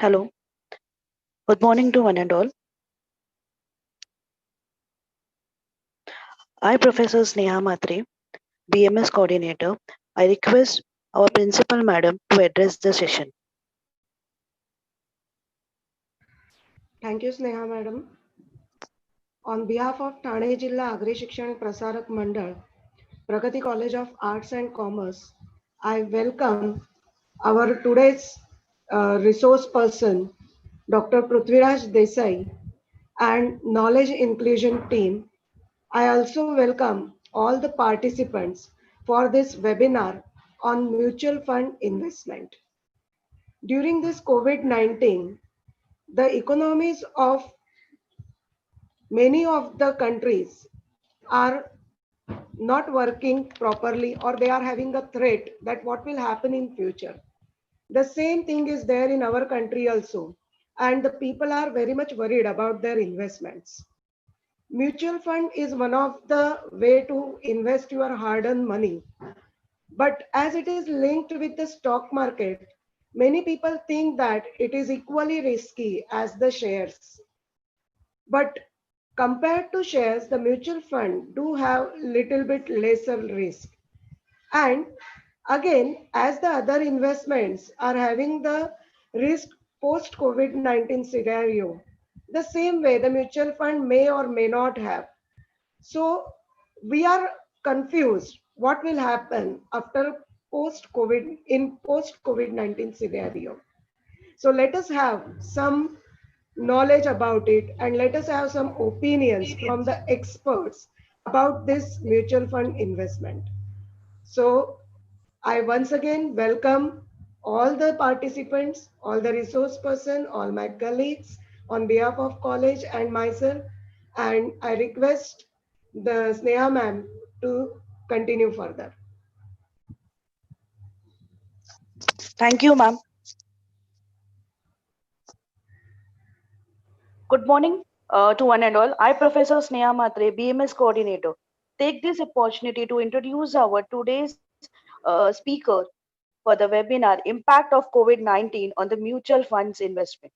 Hello, good morning to one and all. I, Professor Sneha Matre, BMS Coordinator. I request our Principal Madam to address the session. Thank you, Sneha Madam. On behalf of Thane Jilla Agri Shikshan Prasarak Mandal, Pragati College of Arts and Commerce, I welcome our today's resource person, Dr. Prithviraj Desai, and Knowledge Inclusion team. I also welcome all the participants for this webinar on mutual fund investment. During this COVID-19, the economies of many of the countries are not working properly, or they are having a threat that what will happen in future. The same thing is there in our country also, and the people are very much worried about their investments. Mutual fund is one of the way to invest your hard earned money, but as it is linked with the stock market, many people think that it is equally risky as the shares. But compared to shares, the mutual fund do have little bit lesser risk. And again, as the other investments are having the risk post COVID-19 scenario, the same way the mutual fund may or may not have. So we are confused what will happen after post COVID in post COVID-19 scenario. So let us have some knowledge about it, and let us have some opinions from the experts about this mutual fund investment. So I once again welcome all the participants, all the resource person, all my colleagues on behalf of college and myself, and I request the Sneha ma'am to continue further. Thank you, ma'am. Good morning to one and all. I, Professor Sneha Matre, BMS Coordinator, take this opportunity to introduce our today's speaker for the webinar Impact of COVID-19 on the Mutual Funds Investment.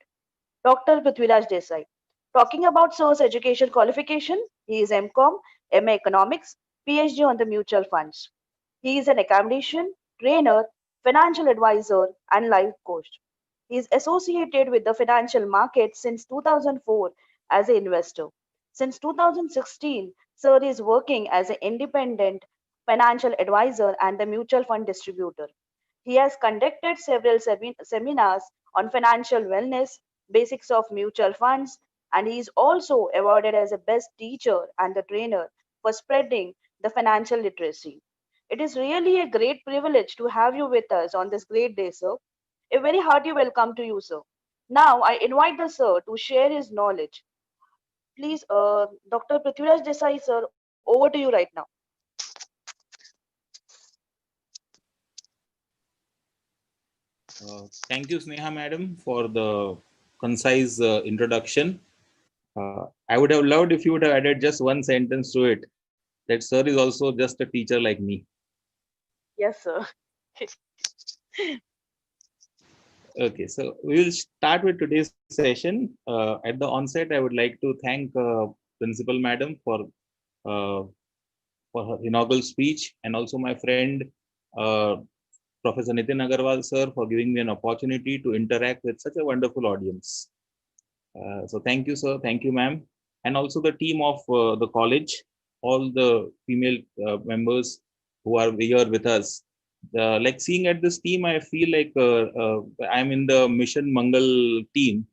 Dr. Prithviraj Desai. Talking about Sir's education qualification, he is MCom, MA Economics, PhD on the mutual funds. He is an academician, trainer, financial advisor, and life coach. He is associated with the financial market since 2004 as an investor. Since 2016, Sir is working as an independent financial advisor and the mutual fund distributor. He has conducted several seminars on financial wellness, basics of mutual funds, and he is also awarded as a best teacher and a trainer for spreading the financial literacy. It is really a great privilege to have you with us on this great day, sir. A very hearty welcome to you, sir. Now, I invite the sir to share his knowledge. Please, Dr. Prithviraj Desai, sir, over to you right now. Thank you, Sneha madam, for the concise introduction. I would have loved if you would have added just one sentence to it, that sir is also just a teacher like me. Yes, sir. Okay, so we will start with today's session. At the onset, I would like to thank Principal Madam uh, for her inaugural speech, and also my friend uh, Professor Nitin Agarwal sir for giving me an opportunity to interact with such a wonderful audience. So thank you, sir. Thank you, ma'am. And also the team of the college, all the female members who are here with us. Like seeing at this team, I feel like I'm in the Mission Mangal team.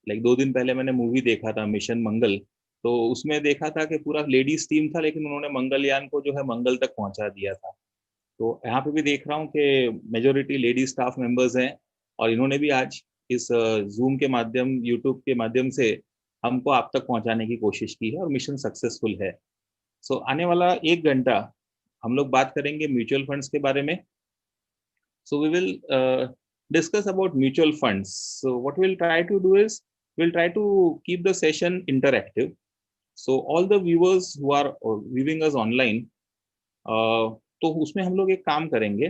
Like 2 दिन पहले मैंने movie देखा था mission मंगल, तो उसमें देखा था कि पूरा लेडीज टीम था, लेकिन उन्होंने मंगलयान को जो है मंगल तक पहुंचा दिया था। तो यहाँ पे भी देख रहा हूँ कि मेजोरिटी लेडी स्टाफ मेंबर्स हैं, और इन्होंने भी आज इस जूम के माध्यम, यूट्यूब के माध्यम से हमको आप तक पहुंचाने की कोशिश की है, और मिशन सक्सेसफुल है। सो आने वाला 1 घंटा हम लोग बात करेंगे म्यूचुअल फंड्स के बारे में। So we will discuss about mutual funds. So what we'll try to do is we'll try to keep the session interactive. So all the viewers who are viewing us online, तो उसमें हम लोग एक काम करेंगे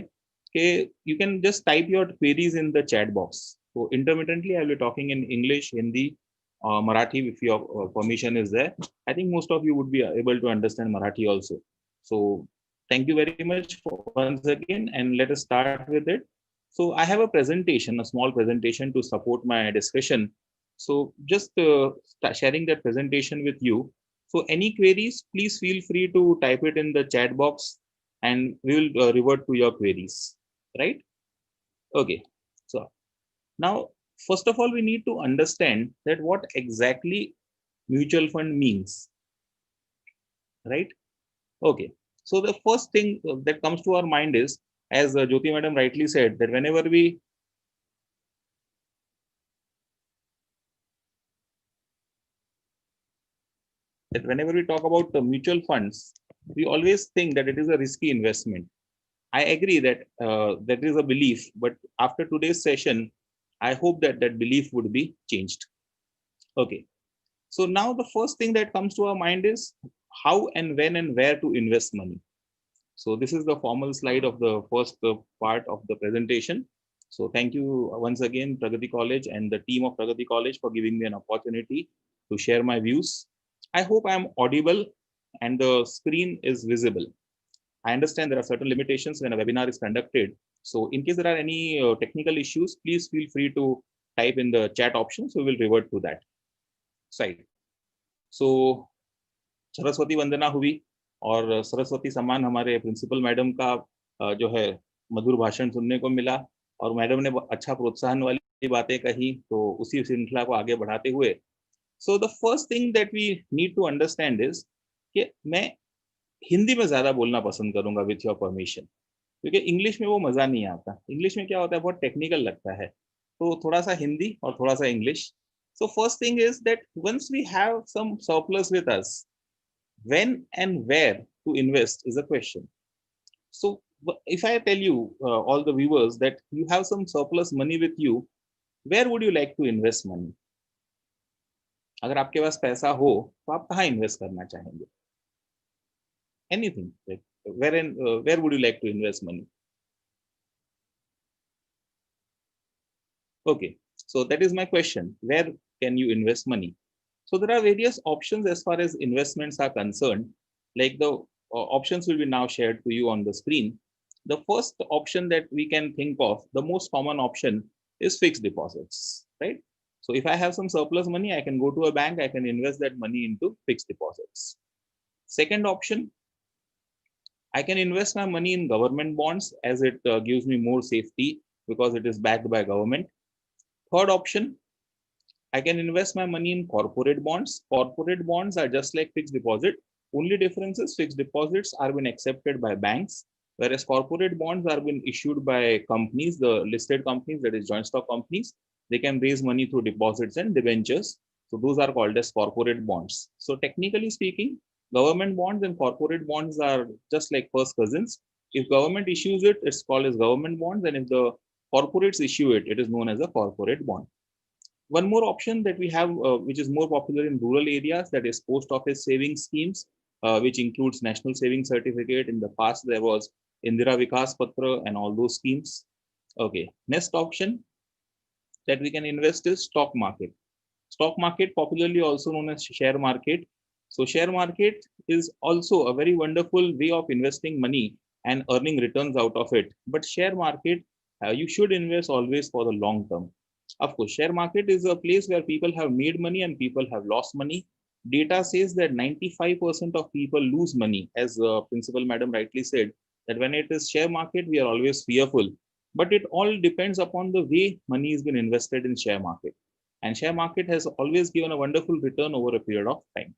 कि you can just type your queries in the chat box. So intermittently, I will be talking in English, Hindi, Marathi, if your permission is there. I think most of you would be able to understand Marathi also. So thank you very much once again, and let us start with it. So I have a presentation, a small presentation to support my discussion. So just sharing that presentation with you. So any queries, please feel free to type it in the chat box, and we will revert to your queries, right? Okay. So now, first of all, we need to understand that what exactly mutual fund means, right? Okay. So the first thing that comes to our mind is, as Jyoti madam rightly said, that whenever we talk about the mutual funds, we always think that it is a risky investment. I agree that that is a belief, but after today's session, I hope that that belief would be changed. Okay. So now the first thing that comes to our mind is how and when and where to invest money. So this is the formal slide of the first part of the presentation. So thank you once again, Pragati College and the team of Pragati College for giving me an opportunity to share my views. I hope I am audible and the screen is visible. I understand there are certain limitations when a webinar is conducted. So in case there are any technical issues, please feel free to type in the chat option. So we will revert to that side. So Saraswati वंदना हुई और सरस्वती सम्मान हमारे principal madam का जो है मधुर भाषण सुनने को मिला और मैडम ने अच्छा प्रोत्साहन वाली बातें कही, तो उसी श्रृंखला को आगे बढ़ाते हुए so the first thing that we need to understand is कि मैं हिंदी में ज्यादा बोलना पसंद करूंगा विथ योर परमिशन, क्योंकि इंग्लिश में वो मजा नहीं आता. इंग्लिश में क्या होता है, बहुत टेक्निकल लगता है, तो थोड़ा सा हिंदी और थोड़ा सा English. So first thing is that once we have some surplus with us, when and where to invest is a question. So if I tell you all the viewers that you have some surplus money with you, where would you like to invest money? अगर आपके पास पैसा हो तो आप कहाँ invest करना चाहेंगे? Anything, like where would you like to invest money? Okay, so that is my question. Where can you invest money? So there are various options as far as investments are concerned. Like the options will be now shared to you on the screen. The first option that we can think of, the most common option, is fixed deposits, right? So if I have some surplus money, I can go to a bank, I can invest that money into fixed deposits. Second option, I can invest my money in government bonds as it gives me more safety because it is backed by government. Third option, I can invest my money in corporate bonds. Corporate bonds are just like fixed deposit. Only difference is fixed deposits are being accepted by banks, whereas corporate bonds are being issued by companies, the listed companies, that is joint stock companies. They can raise money through deposits and debentures. So those are called as corporate bonds. So technically speaking, government bonds and corporate bonds are just like first cousins. If government issues it, it's called as government bonds, and if the corporates issue it, it is known as a corporate bond. One more option that we have, which is more popular in rural areas, that is post office savings schemes, which includes national savings certificate. In the past, there was Indira Vikas Patra and all those schemes. Okay, next option that we can invest is stock market. Stock market, popularly also known as share market. So share market is also a very wonderful way of investing money and earning returns out of it. But share market, you should invest always for the long term. Of course, share market is a place where people have made money and people have lost money. Data says that 95% of people lose money, as Principal Madam rightly said, that when it is share market, we are always fearful. But it all depends upon the way money has been invested in share market. And share market has always given a wonderful return over a period of time.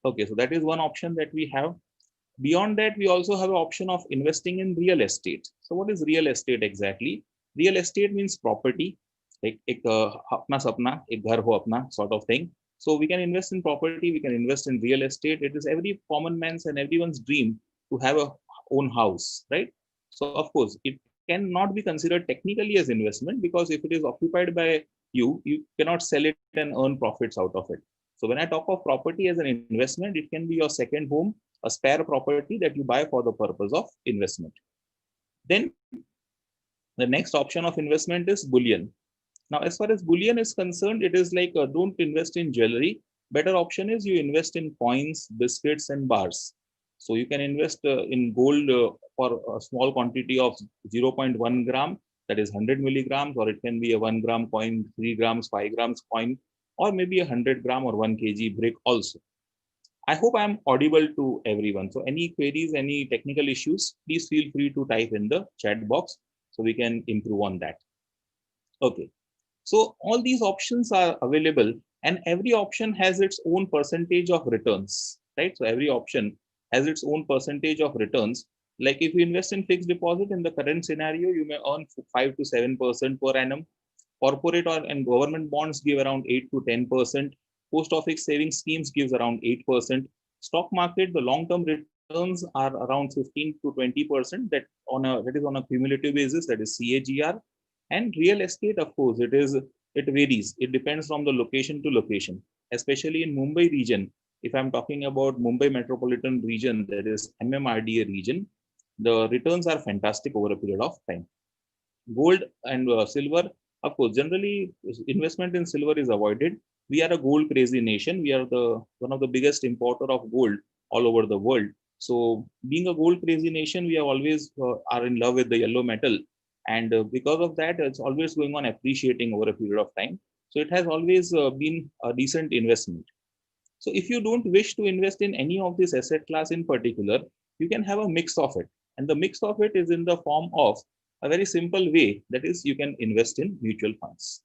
Okay, so that is one option that we have. Beyond that, we also have an option of investing in real estate. So what is real estate exactly? Real estate means property, like apna sapna, ek ghar ho apna sort of thing. So we can invest in property, we can invest in real estate. It is every common man's and everyone's dream to have a own house, right? So of course, it cannot be considered technically as investment, because if it is occupied by you, you cannot sell it and earn profits out of it. So when I talk of property as an investment, it can be your second home, a spare property that you buy for the purpose of investment. Then the next option of investment is bullion. Now, as far as bullion is concerned, it is like don't invest in jewelry. Better option is you invest in coins, biscuits, and bars. So you can invest in gold for a small quantity of 0.1 gram, that is 100 milligrams, or it can be a 1 gram coin, 3 grams, 5 grams coin, or maybe a 100 gram or 1 kg brick also. I hope I'm audible to everyone. So any queries, any technical issues, please feel free to type in the chat box so we can improve on that. Okay. So all these options are available, and every option has its own percentage of returns, right? So every option has its own percentage of returns. Like if you invest in fixed deposit in the current scenario, you may earn 5 to 7% per annum. Corporate or and government bonds give around 8 to 10%. Post office savings schemes gives around 8%. Stock market, the long-term returns are around 15 to 20%. That is on a cumulative basis, that is CAGR. And real estate, of course, it varies. It depends from the location to location, especially in Mumbai region. If I'm talking about Mumbai metropolitan region, that is MMRDA region, the returns are fantastic over a period of time. Gold and silver, of course, generally investment in silver is avoided. We are a gold crazy nation. We are the one of the biggest importer of gold all over the world. So being a gold crazy nation, we have always are in love with the yellow metal, and because of that, it's always going on appreciating over a period of time. So it has always been a decent investment. So if you don't wish to invest in any of this asset class in particular, you can have a mix of it. And the mix of it is in the form of a very simple way, that is you can invest in mutual funds,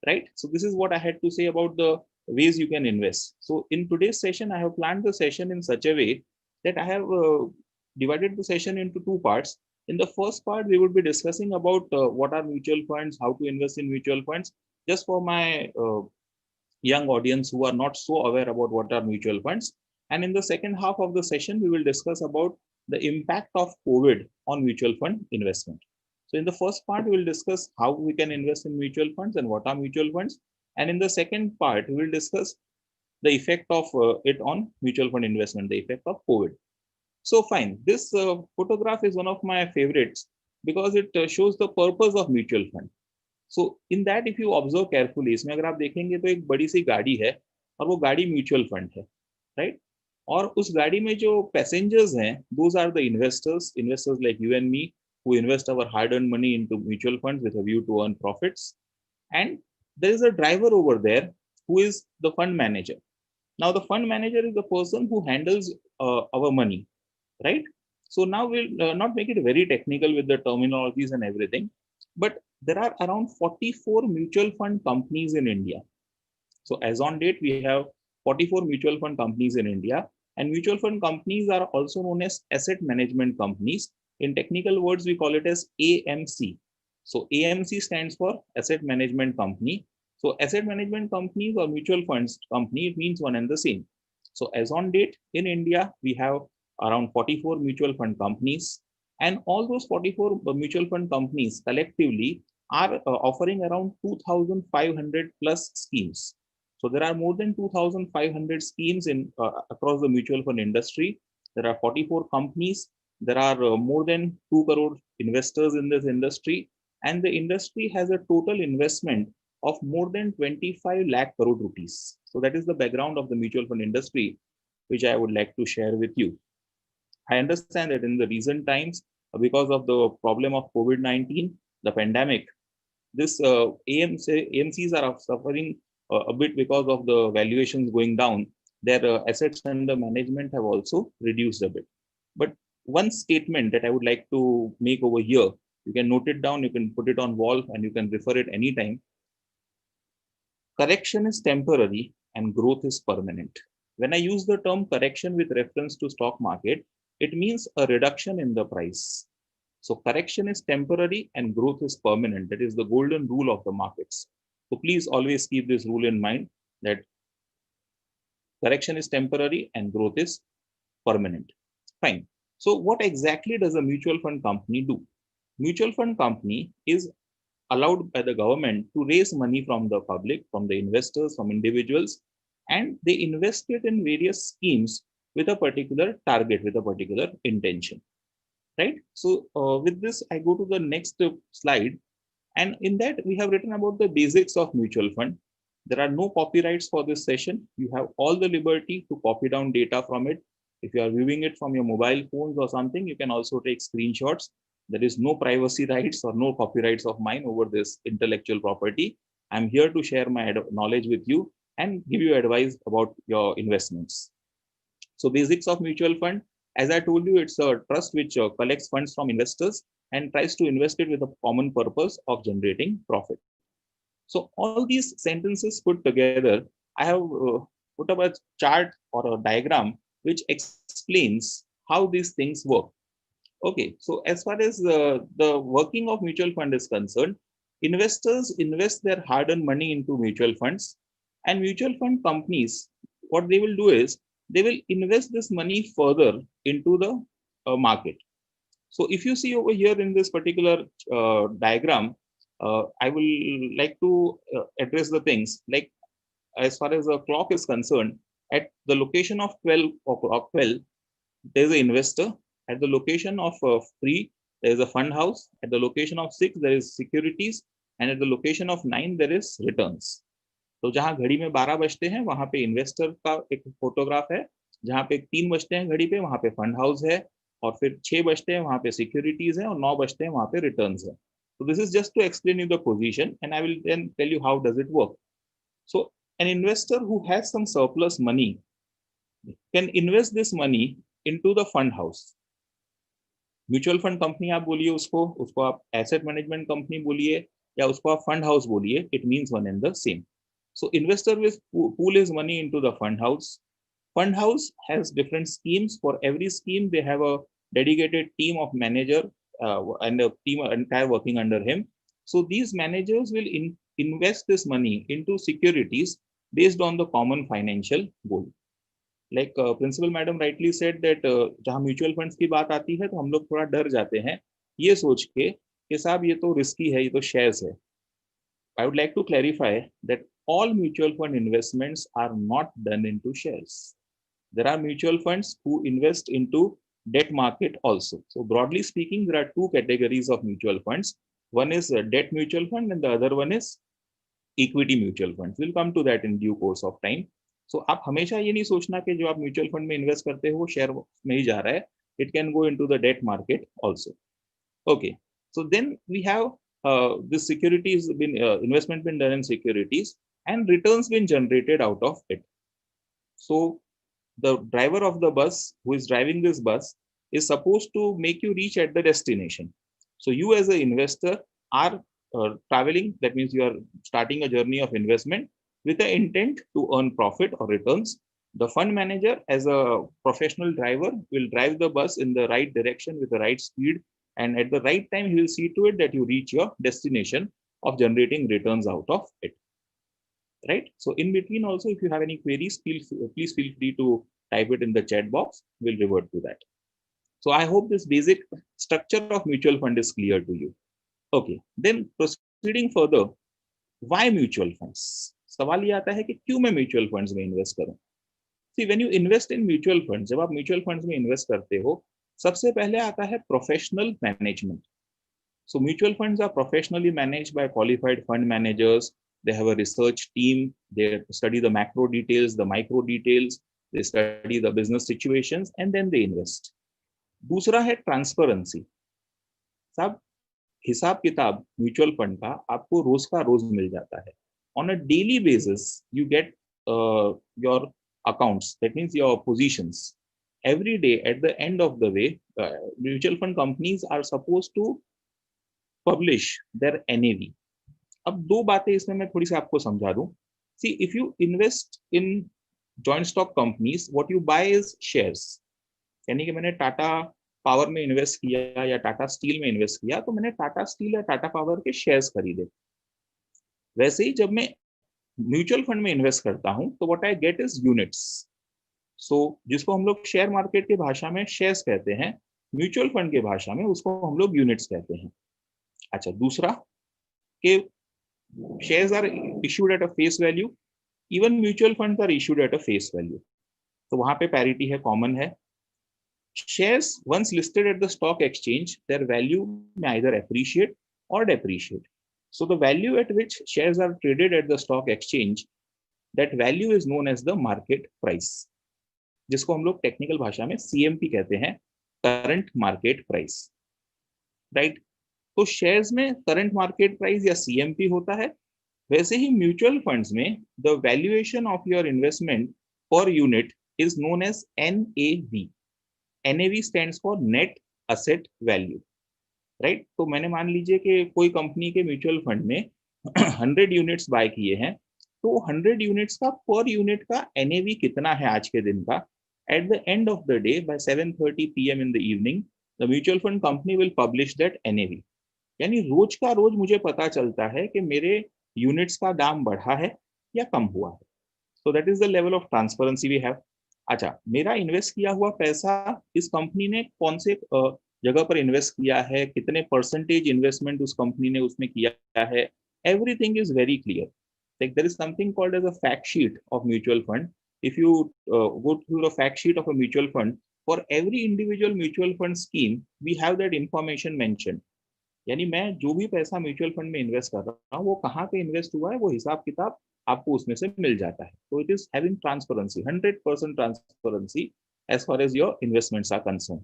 right? So this is what I had to say about the ways you can invest. So in today's session, I have planned the session in such a way that I have divided the session into two parts. In the first part, we would be discussing about what are mutual funds, how to invest in mutual funds, just for my young audience who are not so aware about what are mutual funds. And in the second half of the session, we will discuss about the impact of COVID on mutual fund investment. So in the first part, we will discuss how we can invest in mutual funds and what are mutual funds. And in the second part, we will discuss the effect of it on mutual fund investment, the effect of COVID. So fine, this photograph is one of my favorites because it shows the purpose of mutual fund. So in that if you observe carefully, इसमें अगर आप देखेंगे तो एक बड़ी सी गाड़ी है और वो गाड़ी म्यूचुअल फंड है, राइट? और उस गाड़ी में जो पैसेंजर्स हैं, those are the investors like you and me who invest our hard-earned money into mutual funds with a view to earn profits. And there is a driver over there who is the fund manager. Now, the fund manager is the person who handles our money, right? So now we'll not make it very technical with the terminologies and everything, but there are around 44 mutual fund companies in India. So as on date, we have 44 mutual fund companies in India, and mutual fund companies are also known as asset management companies. In technical words, we call it as AMC. So AMC stands for asset management company. So asset management companies or mutual funds company, it means one and the same. So as on date in India, we have around 44 mutual fund companies, and all those 44 mutual fund companies collectively are offering around 2,500 plus schemes. So there are more than 2,500 schemes in across the mutual fund industry. There are 44 companies. There are more than 2 crore investors in this industry, and the industry has a total investment of more than 25 lakh crore rupees. So that is the background of the mutual fund industry, which I would like to share with you. I understand that in the recent times, because of the problem of COVID-19, the pandemic, this AMCs are suffering a bit because of the valuations going down. Their assets under management have also reduced a bit. But one statement that I would like to make over here, you can note it down, you can put it on wall, and you can refer it anytime. Correction is temporary and growth is permanent. When I use the term correction with reference to stock market, it means a reduction in the price. So correction is temporary and growth is permanent. That is the golden rule of the markets. So please always keep this rule in mind, that correction is temporary and growth is permanent. Fine. So what exactly does a mutual fund company do? Mutual fund company is allowed by the government to raise money from the public, from the investors, from individuals, and they invest it in various schemes with a particular target, with a particular intention, right? So with this, I go to the next slide. And in that, we have written about the basics of mutual fund. There are no copyrights for this session. You have all the liberty to copy down data from it. If you are viewing it from your mobile phones or something, you can also take screenshots. There is no privacy rights or no copyrights of mine over this intellectual property. I'm here to share my knowledge with you and give you advice about your investments. So basics of mutual fund, as I told you, it's a trust which collects funds from investors and tries to invest it with a common purpose of generating profit. So all these sentences put together, I have put up a chart or a diagram which explains how these things work. Okay, so as far as the working of mutual fund is concerned, investors invest their hard-earned money into mutual funds, and mutual fund companies, what they will do is they will invest this money further into the market. So if you see over here in this particular diagram, I will like to address the things like as far as the clock is concerned, at the location of 12 o'clock, 12, there is an investor. At the location of 3, there is a fund house. At the location of 6, there is securities. And at the location of 9, there is returns. तो जहां घड़ी में 12 बजते हैं वहां पे investor का एक फोटोग्राफ है, जहां पे 3 बजते हैं घड़ी पे वहां पे फंड हाउस है, और फिर 6 बजते हैं वहां पे सिक्योरिटीज है, और 9 बजते हैं वहां पे रिटर्न्स है. So this is just to explain you the position, and I will then tell you how does it work. So an investor who has some surplus money can invest this money into the fund house. Mutual fund company आप बोलिए उसको, उसको आप asset management company बोलिए, या उसको आप fund house बोलिए, it means one and the same. So investor will pool his money into the fund house. Fund house has different schemes. For every scheme, they have a dedicated team of manager and a team entire working under him. So these managers will invest this money into securities based on the common financial goal. Like principal madam rightly said that जहाँ mutual funds की बात आती है तो हम लोग थोड़ा डर जाते हैं ये सोच के कि साहब ये तो रिस्की है, ये तो शेयर्स है. I would like to clarify that all mutual fund investments are not done into shares. There are mutual funds who invest into debt market also. So broadly speaking, there are two categories of mutual funds. One is a debt mutual fund and the other one is equity mutual funds. We'll come to that in due course of time. So आप हमेशा ये नहीं सोचना कि जो आप mutual fund में invest करते हो वो शेयर में ही जा रहा है. It can go into the debt market also. Okay, so then we have this securities been investment been done in securities and returns been generated out of it. So the driver of the bus who is driving this bus is supposed to make you reach at the destination. So you as an investor are traveling, that means you are starting a journey of investment with the intent to earn profit or returns. The fund manager as a professional driver will drive the bus in the right direction with the right speed, and at the right time he will see to it that you reach your destination of generating returns out of it. Right? So in between also, if you have any queries, please feel free to type it in the chat box. We'll revert to that. So I hope this basic structure of mutual fund is clear to you. Okay, then proceeding further, why mutual funds? सवाल ये आता है कि क्यों मैं mutual funds में invest करूं? See, when you invest in mutual funds, जब आप म्यूचुअल फंड्स में इन्वेस्ट करते हो, सबसे पहले आता है professional management. So mutual funds are professionally managed by qualified fund managers. They have a research team. They study the macro details, the micro details. They study the business situations and then they invest. दूसरा है transparency. सब हिसाब किताब mutual fund का आपको रोज का रोज मिल जाता है. On a daily basis, you get your accounts. That means your positions. Every day, at the end of the way, mutual fund companies are supposed to publish their NAV. अब दो बातें इसमें मैं थोड़ी सी आपको समझा दूं. See, if you invest in joint stock companies, what you buy is shares. यानी कि मैंने टाटा पावर में इन्वेस्ट किया या टाटा स्टील में इन्वेस्ट किया तो मैंने टाटा स्टील या टाटा पावर के शेयर्स खरीदे. वैसे ही जब मैं म्यूचुअल फंड में इन्वेस्ट करता हूं तो what I get is units. So जिसको हम लोग शेयर मार्केट की भाषा में शेयर्स कहते हैं, म्यूचुअल फंड की भाषा में उसको हम लोग यूनिट्स कहते हैं. अच्छा, दूसरा कि shares are issued at a face value. Even mutual fund are issued at a face value. तो वहां पे पैरिटी है, कॉमन है. Shares once listed at the stock exchange, their value may either appreciate or depreciate. So the value at which shares are traded at the stock exchange, that value is known as the market price, जिसको हम लोग technical भाषा में CMP कहते हैं, current market price, right. तो shares में current market price या CMP होता है। वैसे ही म्यूचुअल फंड्स में the valuation of your investment per unit is known as NAV। NAV stands for net asset value, right. तो मैंने मान लीजिए कि कोई कंपनी के म्यूचुअल फंड में 100 यूनिट्स बाय किए हैं, तो 100 यूनिट्स का पर यूनिट का NAV कितना है आज के दिन का, at the end of the day by 7:30 PM in the evening the mutual fund company will publish that NAV। यानी रोज का रोज मुझे पता चलता है कि मेरे यूनिट्स का दाम बढ़ा है या कम हुआ है। So that is the level of transparency we have. अच्छा, मेरा इन्वेस्ट किया हुआ पैसा इस कंपनी ने कौन से जगह पर इन्वेस्ट किया है, कितने परसेंटेज इन्वेस्टमेंट उस कंपनी ने उसमें किया है, everything is very clear. Like there is something called as a fact sheet of mutual fund. If you go through the fact sheet of a mutual fund, for every individual mutual fund scheme, we have that information mentioned. यानी मैं जो भी पैसा mutual fund में invest कर रहा हूँ वो कहाँ पे इन्वेस्ट हुआ है, वो हिसाब किताब आपको उसमें से मिल जाता है। तो it is having transparency, 100% transparency as far as your investments are concern.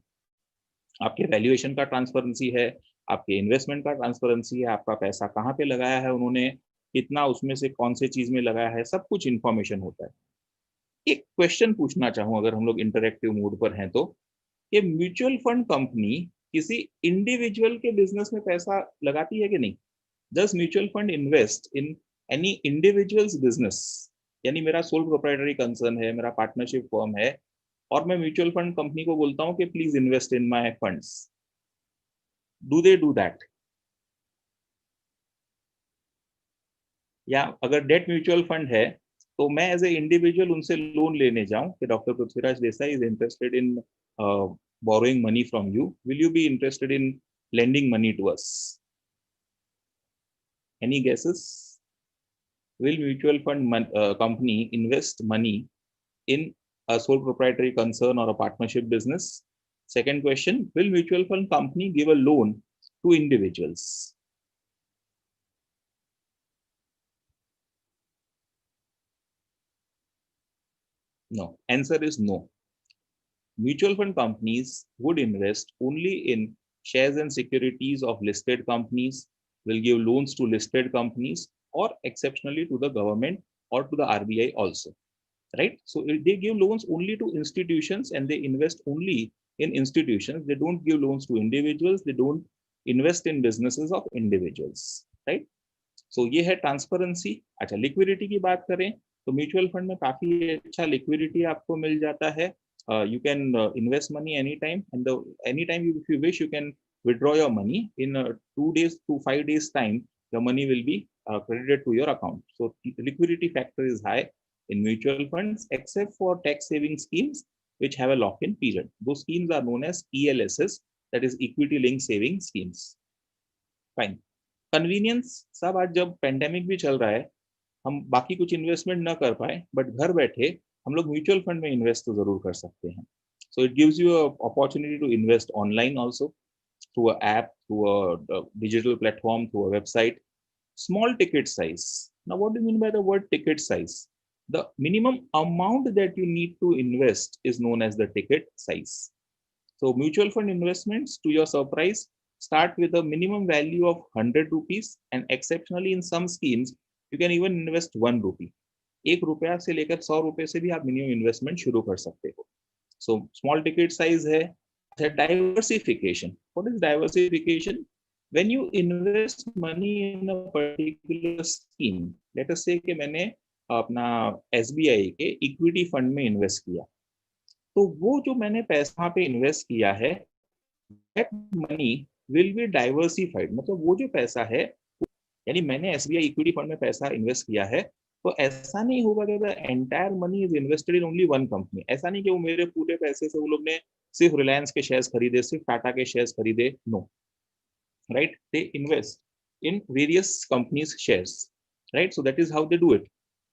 आपके वैल्यूएशन का ट्रांसपेरेंसी है, आपके इन्वेस्टमेंट का ट्रांसपेरेंसी है, आपका पैसा कहाँ पे लगाया है उन्होंने, कितना उसमें से कौन से चीज में लगाया है, सब कुछ इंफॉर्मेशन होता है। एक क्वेश्चन पूछना चाहूँ अगर हम लोग इंटरेक्टिव मोड पर हैं तो, कि म्यूचुअल फंड कंपनी किसी इंडिविजुअल के बिजनेस में पैसा लगाती है कि नहीं? Does mutual fund invest in any individuals business? यानी मेरा सोल प्रोप्राइटरी कंसर्न है, मेरा पार्टनरशिप फर्म है, और मैं म्यूचुअल फंड कंपनी को बोलता हूँ कि please invest in my funds, do they do that? या अगर डेट म्यूचुअल फंड है तो मैं एज ए इंडिविजुअल उनसे लोन लेने जाऊं कि doctor Prithviraj Desai is interested in borrowing money from you, will you be interested in lending money to us? Any guesses? Will mutual fund company invest money in a sole proprietary concern or a partnership business? Second question, will mutual fund company give a loan to individuals? No. Answer is no. Mutual fund companies would invest only in shares and securities of listed companies, will give loans to listed companies, or exceptionally to the government or to the RBI also, right? So they give loans only to institutions and they invest only in institutions. They don't give loans to individuals. They don't invest in businesses of individuals, right? So ये है transparency. अच्छा, liquidity की बात करें तो mutual fund में काफी अच्छा लिक्विडिटी आपको मिल जाता है। You can invest money anytime, and anytime if you wish, you can withdraw your money in 2 days to 5 days time. The money will be credited to your account. So the liquidity factor is high in mutual funds, except for tax saving schemes which have a lock-in period. Those schemes are known as ELSS, that is equity linked saving schemes. Fine. Convenience सब, आज जब pandemic भी चल रहा है, हम बाकी कुछ इन्वेस्टमेंट ना कर पाए, बट घर बैठे हम लोग म्यूचुअल फंड में इन्वेस्ट तो जरूर कर सकते हैं। So it gives you opportunity to invest online also, through a app, through a digital platform, through a website. Small ticket size. Now what do you mean by the word ticket size? The minimum amount that you need to invest is known as the ticket size. So mutual fund investments, to your surprise, start with a minimum value of 100 rupees, and exceptionally in some schemes you can even invest 1 rupee. 1 रुपया से लेकर 100 रुपए से भी आप minimum investment शुरू कर सकते हो। सो स्मॉल टिकट साइज है। Diversification. What is diversification? When you invest money in a particular scheme, let us से कि मैंने अपना SBI के इक्विटी फंड में इन्वेस्ट किया, तो वो जो मैंने पैसा पे इन्वेस्ट किया है, that money will be diversified। मतलब वो जो पैसा है, यानी मैंने SBI इक्विटी फंड में पैसा इन्वेस्ट किया है, तो ऐसा नहीं होगा कि the entire money is invested in only one company। ऐसा नहीं कि वो मेरे पूरे पैसे से वो लोग ने सिर्फ रिलायंस के शेयर्स खरीदे, सिर्फ टाटा के शेयर्स खरीदे, no, right? They invest in various companies shares, right? So that is how they do it.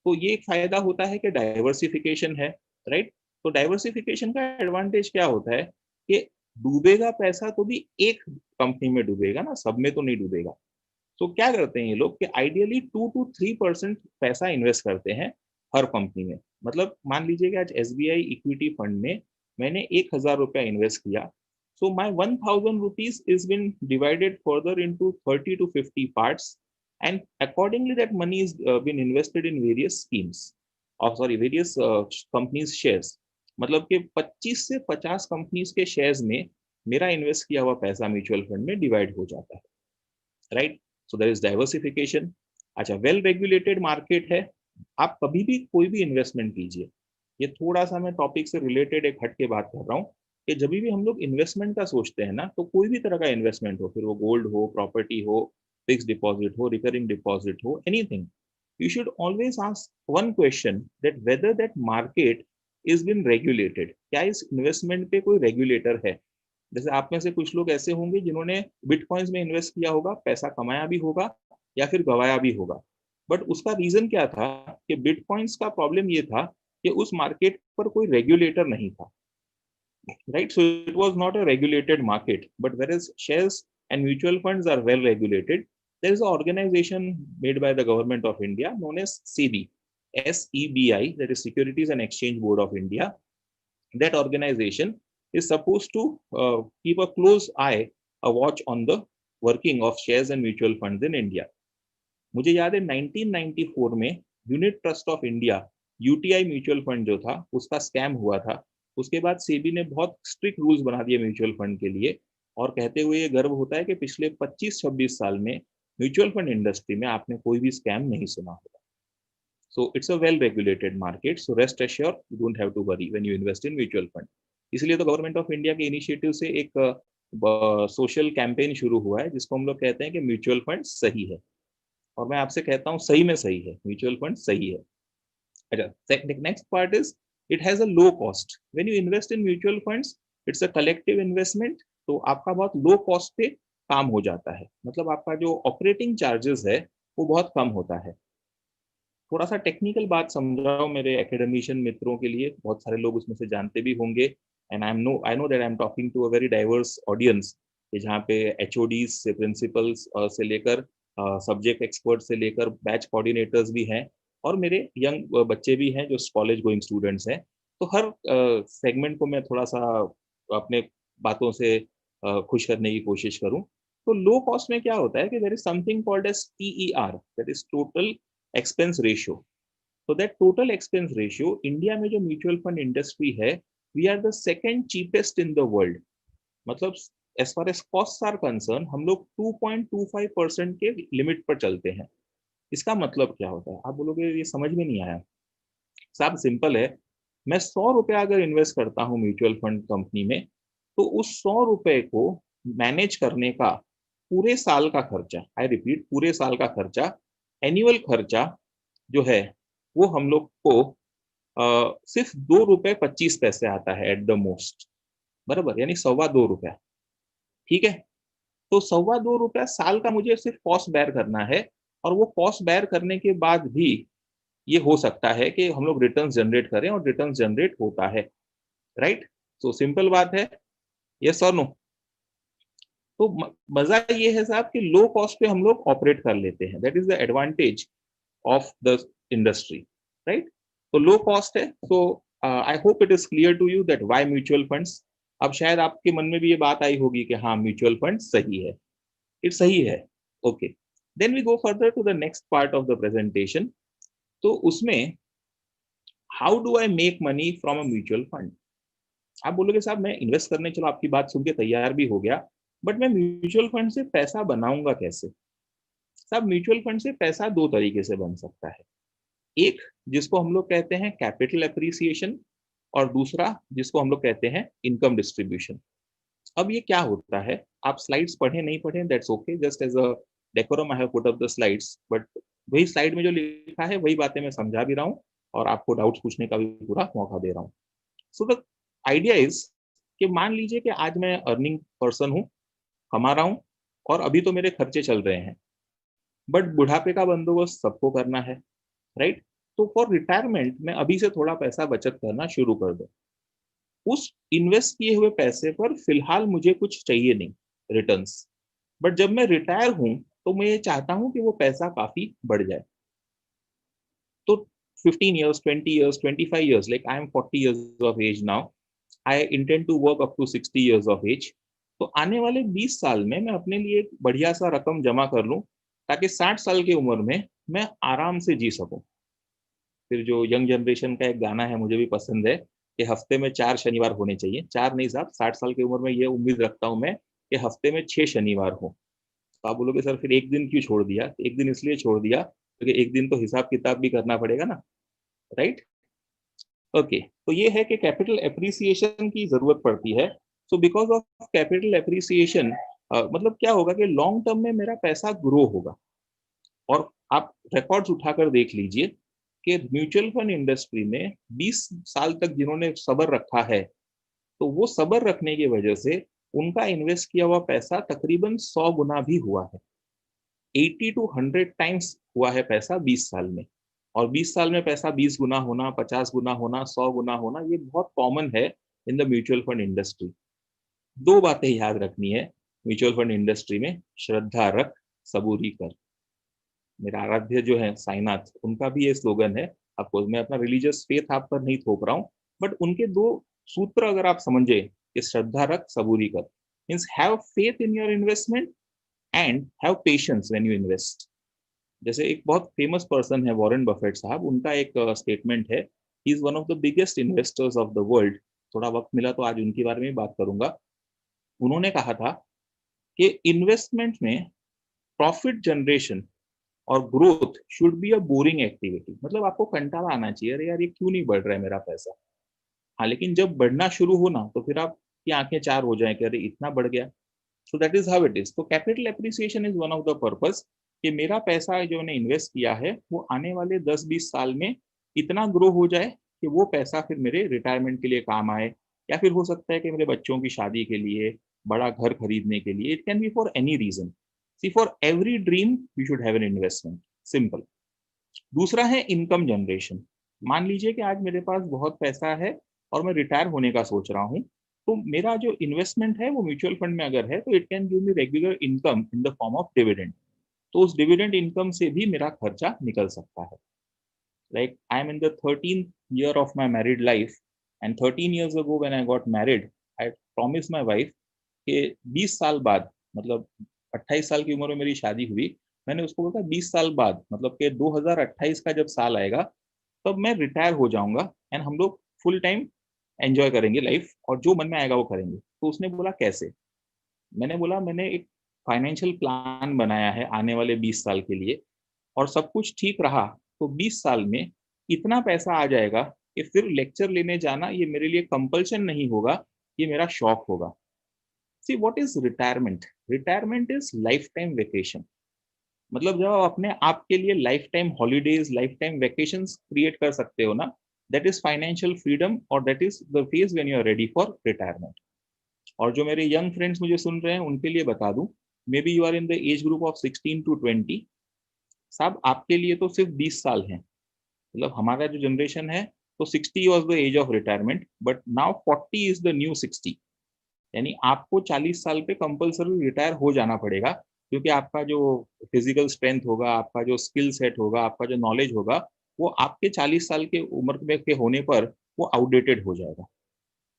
तो ये एक फायदा होता है कि डाइवर्सिफिकेशन है, राइट? तो डाइवर्सिफिकेशन का एडवांटेज क्या होता है कि डूबेगा पैसा तो भी एक कंपनी में डूबेगा ना, सब में तो नहीं डूबेगा। तो क्या करते हैं ये लोग कि आइडियली 2 to 3% पैसा इन्वेस्ट करते हैं हर कंपनी में। मतलब मान लीजिए कि आज SBI इक्विटी फंड में मैंने 1,000 रुपया इन्वेस्ट किया, so my 1,000 rupees is been divided further into 30 to 50 parts, and accordingly that money is been invested in various schemes, or sorry various companies shares। मतलब कि 25 से 50 कंपनीज के शेयर्स में मेरा इन्वेस्ट किया हुआ पैसा म्यूचुअल फंड में डिवाइड हो जाता है, right. So there is diversification. अच्छा, वेल रेगुलेटेड मार्केट है। आप कभी भी कोई भी इन्वेस्टमेंट कीजिए, ये थोड़ा सा मैं टॉपिक से रिलेटेड एक हट के बात कर रहा हूँ कि जब भी हम लोग इन्वेस्टमेंट का सोचते हैं ना, तो कोई भी तरह का इन्वेस्टमेंट हो, फिर वो गोल्ड हो, प्रॉपर्टी हो, फिक्स डिपॉजिट हो, रिकरिंग डिपॉजिट हो, anything, you should always ask one question, that whether that market is been regulated। क्या इस इन्वेस्टमेंट पे कोई रेगुलेटर है? जैसे आप में से कुछ लोग ऐसे होंगे जिन्होंने बिटकॉइंस में इन्वेस्ट किया होगा, पैसा कमाया भी होगा या फिर गवाया भी होगा, बट उसका रीजन क्या था कि बिटकॉइंस का प्रॉब्लम ये था कि उस मार्केट पर कोई रेगुलेटर नहीं था, right? So it was not a regulated market, but whereas shares and mutual funds are well regulated, there is an organization made by the government of India known as SEBI, SEBI, that is Securities and Exchange Board of India. That organization is supposed to keep a close eye, a watch on the working of shares and mutual funds in India. मुझे याद है 1994 में unit trust of India, UTI mutual fund जो था, उसका scam हुआ था। उसके बाद सेबी ने बहुत स्ट्रिक्ट रूल्स बना दिए म्यूचुअल फंड के लिए, और कहते हुए ये गर्व होता है कि पिछले 25-26 साल में म्यूचुअल फंड इंडस्ट्री में आपने कोई भी स्कैम नहीं सुना होगा। So it's a well regulated market, so rest assure you don't have to worry when you invest in mutual fund. इसलिए तो गवर्नमेंट ऑफ इंडिया के इनिशिएटिव से एक सोशल कैंपेन शुरू हुआ है जिसको हम लोग कहते हैं कि म्यूचुअल फंड सही है। और मैं आपसे कहता हूँ सही में सही है, म्यूचुअल फंड सही है। अच्छा, next part is it has a low cost. When you invest in mutual funds, it's a collective investment, तो आपका बहुत लो कॉस्ट पे काम हो जाता है। मतलब आपका जो ऑपरेटिंग चार्जेस है वो बहुत कम होता है। थोड़ा सा टेक्निकल बात समझाओ मेरे एकेडमिशियन मित्रों के लिए, बहुत सारे लोग उसमें से जानते भी होंगे, and I know that I am talking to a very diverse audience, जहाँ पे एचओडीज से, प्रिंसिपल्स से लेकर सब्जेक्ट एक्सपर्ट से लेकर बैच कोऑर्डिनेटर्स भी हैं, और मेरे यंग बच्चे भी हैं जो कॉलेज गोइंग स्टूडेंट्स हैं। तो हर सेगमेंट को मैं थोड़ा सा अपने बातों से खुश करने की कोशिश करूं। तो लो कॉस्ट में क्या होता है कि there is something called as TER, that is total expense ratio. तो that total expense ratio, India में जो म्यूचुअल फंड इंडस्ट्री है, we are the second cheapest in the world. मतलब as far as cost are concern, हम लोग 2.25% के limit पर चलते हैं। इसका मतलब क्या होता है? आप बोलोगे ये समझ में नहीं आया। साहब सिंपल है, मैं 100 रुपया अगर इन्वेस्ट करता हूँ म्यूचुअल फंड कंपनी में, तो उस 100 रुपए को मैनेज करने का पूरे साल का खर्चा, आई रिपीट पूरे साल का खर्चा, एनुअल खर्चा जो है, वो हम लोग को सिर्फ ₹2.25 आता है एट द मोस्ट, बराबर, यानी ₹2.25। ठीक है, तो ₹2.25 साल का मुझे सिर्फ कॉस्ट बेयर करना है, और वो कॉस्ट बेयर करने के बाद भी ये हो सकता है कि हम लोग रिटर्न जनरेट करें, और रिटर्न जनरेट होता है, राइट। सो सिंपल बात है, यस और नो। तो मजा ये है साहब कि लो कॉस्ट पे हम लोग ऑपरेट कर लेते हैं, that is the advantage of the industry, right. तो लो कॉस्ट है। So I hope it is clear to you that why mutual funds. अब शायद आपके मन में भी ये बात आई होगी कि हाँ म्यूचुअल फंड सही है, इट सही है, okay. Then we go further to the next part of the presentation. तो उसमें how do I make money from a mutual fund. आप बोलोगे साहब मैं इन्वेस्ट करने, चलो आपकी बात सुन के तैयार भी हो गया, बट मैं म्यूचुअल फंड से पैसा बनाऊंगा कैसे? साहब म्यूचुअल फंड से पैसा दो तरीके से बन सकता है। एक जिसको हम लोग कहते हैं कैपिटल एप्रिसिएशन, और दूसरा जिसको हम लोग कहते हैं इनकम डिस्ट्रीब्यूशन। अब ये क्या होता है, आप स्लाइड्स पढ़े नहीं पढ़े that's okay, just as a decorum I have put up the slides, but वही स्लाइड में जो लिखा है वही बातें मैं समझा भी रहा हूँ, और आपको डाउट्स पूछने का भी पूरा मौका दे रहा हूँ। सो द आइडिया इज कि मान लीजिए कि आज मैं अर्निंग पर्सन हूँ, कमा रहा हूँ, और अभी तो मेरे खर्चे चल रहे हैं, बट बुढ़ापे का बंदोबस्त सबको करना है, राइट। तो फॉर रिटायरमेंट मैं अभी से थोड़ा पैसा बचत करना शुरू कर दूं। उस इन्वेस्ट किए हुए पैसे पर फिलहाल मुझे कुछ चाहिए नहीं रिटर्न्स, बट जब मैं रिटायर हूं तो मैं ये चाहता हूँ कि वो पैसा काफी बढ़ जाए। तो 15 years, 20 years, 25 years, like I am 40 years of age now, I intend to work up to 60 years of age. तो आने वाले 20 साल में मैं अपने लिए एक बढ़िया सा रकम जमा कर लूं, ताकि 60 साल की उम्र में मैं आराम से जी सकूं। फिर जो यंग जनरेशन का एक गाना है, मुझे भी पसंद है, कि हफ्ते में 4 शनिवार होने चाहिए। 4 नहीं साहब, 60 साल की उम्र में ये उम्मीद रखता हूं मैं कि हफ्ते में 6 शनिवार हो। तो आप बोलोगे सर फिर एक दिन क्यों छोड़ दिया? एक दिन इसलिए छोड़ दिया क्योंकि एक दिन तो हिसाब किताब भी करना पड़ेगा ना, राइट? ओके, तो ये है कि कैपिटल एप्रिसिएशन की जरूरत पड़ती है। So because of capital appreciation मतलब क्या होगा कि लॉन्ग टर्म में मेरा पैसा ग्रो होगा। और आप रिकॉर्ड्स उठाकर देख लीजिए कि म्यूचुअल फंड इंडस्ट्री में 20 साल तक जिन्होंने सब्र रखा है, तो वो सब्र रखने की वजह से उनका इन्वेस्ट किया हुआ पैसा तकरीबन 100 गुना भी हुआ है। 80 to 100 टाइम्स हुआ है पैसा 20 साल में। और 20 साल में पैसा 20 गुना होना, 50 गुना होना, 100 गुना होना, ये बहुत कॉमन है in the mutual fund industry. दो बातें याद रखनी है म्यूचुअल फंड इंडस्ट्री में: श्रद्धा रख, सबूरी कर। मेरा आराध्य जो है साईनाथ, उनका भी ये स्लोगन है। आपको मैं अपना रिलीजियस फेथ आप पर नहीं थोप रहा हूँ, बट उनके दो सूत्र अगर आप समझे कि श्रद्धा रख, सबूरी कर, means have faith in your investment and have patience when you invest. जैसे एक बहुत फेमस पर्सन है वॉरेन बफेट साहब, उनका एक स्टेटमेंट है, he is one of the biggest investors of the world. थोड़ा वक्त मिला तो आज उनके बारे में बात करूंगा। उन्होंने कहा था कि इन्वेस्टमेंट में प्रॉफिट जनरेशन और growth should be a boring activity. मतलब आपको कंटाला आना चाहिए, अरे यार ये क्यों नहीं बढ़ रहा है मेरा पैसा। हाँ, लेकिन जब बढ़ना शुरू हो ना, तो फिर आपकी आंखें चार हो जाए कि अरे इतना बढ़ गया। So that is how it is. तो capital appreciation is one of the purpose कि मेरा पैसा जो मैंने इन्वेस्ट किया है वो आने वाले 10-20 साल में इतना ग्रो हो जाए कि वो पैसा फिर मेरे रिटायरमेंट के लिए काम आए, या फिर हो सकता है कि मेरे बच्चों की शादी के लिए, बड़ा घर खरीदने के लिए। It can be for any reason. See, for every dream we should have an investment, simple. दूसरा है इनकम जनरेशन। मान लीजिए कि आज मेरे पास बहुत पैसा है और मैं रिटायर होने का सोच रहा हूँ, तो मेरा जो इन्वेस्टमेंट है वो म्यूचुअल फंड में अगर है तो it can give me regular income in the form of dividend. तो उस डिविडेंड इनकम से भी मेरा खर्चा निकल सकता है। Like I am in the 13th year of my married life, and 13 years ago when I got married, I promised my wife कि 20 साल बाद, मतलब 28 साल की उम्र में मेरी शादी हुई, मैंने उसको बोला 20 साल बाद मतलब कि 2028 का जब साल आएगा तब मैं रिटायर हो जाऊंगा एंड हम लोग फुल टाइम एंजॉय करेंगे लाइफ, और जो मन में आएगा वो करेंगे। तो उसने बोला कैसे? मैंने बोला मैंने एक फाइनेंशियल प्लान बनाया है आने वाले 20 साल के लिए, और सब कुछ ठीक रहा तो 20 साल में इतना पैसा आ जाएगा कि फिर लेक्चर लेने जाना ये मेरे लिए कंपल्शन नहीं होगा, ये मेरा शौक होगा। See, what is retirement? Retirement is life time vacation. मतलब जब आप अपने आप के लिए life time holidays, life time vacations create कर सकते हो ना, दैट इज फाइनेंशियल फ्रीडम, और that is the phase when you are ready for retirement. और जो मेरे यंग फ्रेंड्स मुझे सुन रहे हैं उनके लिए बता दूं, maybe you are in the age group of 16 to 20, साहब आपके लिए तो सिर्फ 20 साल हैं। मतलब हमारा जो जनरेशन है, तो 60 was the age of retirement, but now 40 is the new 60। यानी आपको 40 साल पे कंपल्सरी रिटायर हो जाना पड़ेगा, क्योंकि आपका जो फिजिकल स्ट्रेंथ होगा, आपका जो स्किल सेट होगा, आपका जो नॉलेज होगा, वो आपके 40 साल के उम्र में के होने पर वो आउटडेटेड हो जाएगा।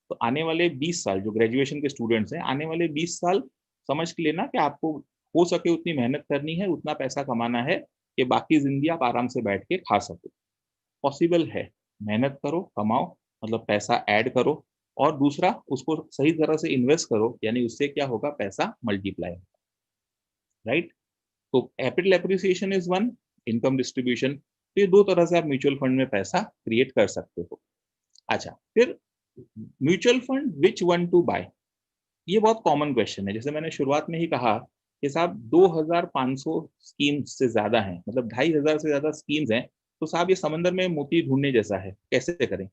तो आने वाले 20 साल जो ग्रेजुएशन के स्टूडेंट्स हैं, आने वाले 20 साल समझ के लेना कि आपको हो सके उतनी मेहनत करनी है, उतना पैसा कमाना है कि बाकी जिंदगी आप आराम से बैठ के खा सको। पॉसिबल है, मेहनत करो, कमाओ, मतलब पैसा ऐड करो, और दूसरा उसको सही तरह से इन्वेस्ट करो, यानी उससे क्या होगा, पैसा मल्टीप्लाई, राइट? तो capital appreciation is one, income distribution. तो ये दो तरह से आप म्यूचुअल फंड में पैसा क्रिएट कर सकते हो। अच्छा, फिर mutual fund which one to buy, ये बहुत कॉमन क्वेश्चन है। जैसे मैंने शुरुआत में ही कहा कि साहब 2500 स्कीम्स से ज्यादा हैं, मतलब 2500 से ज्यादा स्कीम्स हैं, तो साहब ये समंदर में मोती ढूंढने जैसा है, कैसे करें?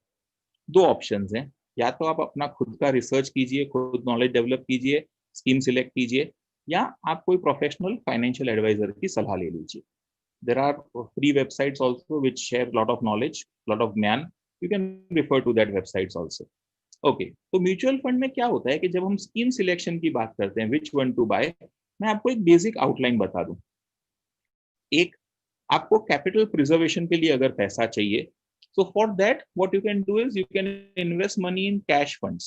दो ऑप्शंस हैं, या तो आप अपना खुद का रिसर्च कीजिए, खुद नॉलेज डेवलप कीजिए, स्कीम सिलेक्ट कीजिए, या आप कोई प्रोफेशनल फाइनेंशियल एडवाइजर की सलाह ले लीजिए। There are free websites also which share lot of knowledge, lot of ज्ञान, you can refer to that websites also. Okay, तो म्यूचुअल फंड में क्या होता है कि जब हम स्कीम सिलेक्शन की बात करते हैं, विच वन टू बाय, मैं आपको एक बेसिक आउटलाइन बता दूं। एक आपको कैपिटल प्रिजर्वेशन के लिए अगर पैसा चाहिए, so for that what you can do is you can invest money in cash funds.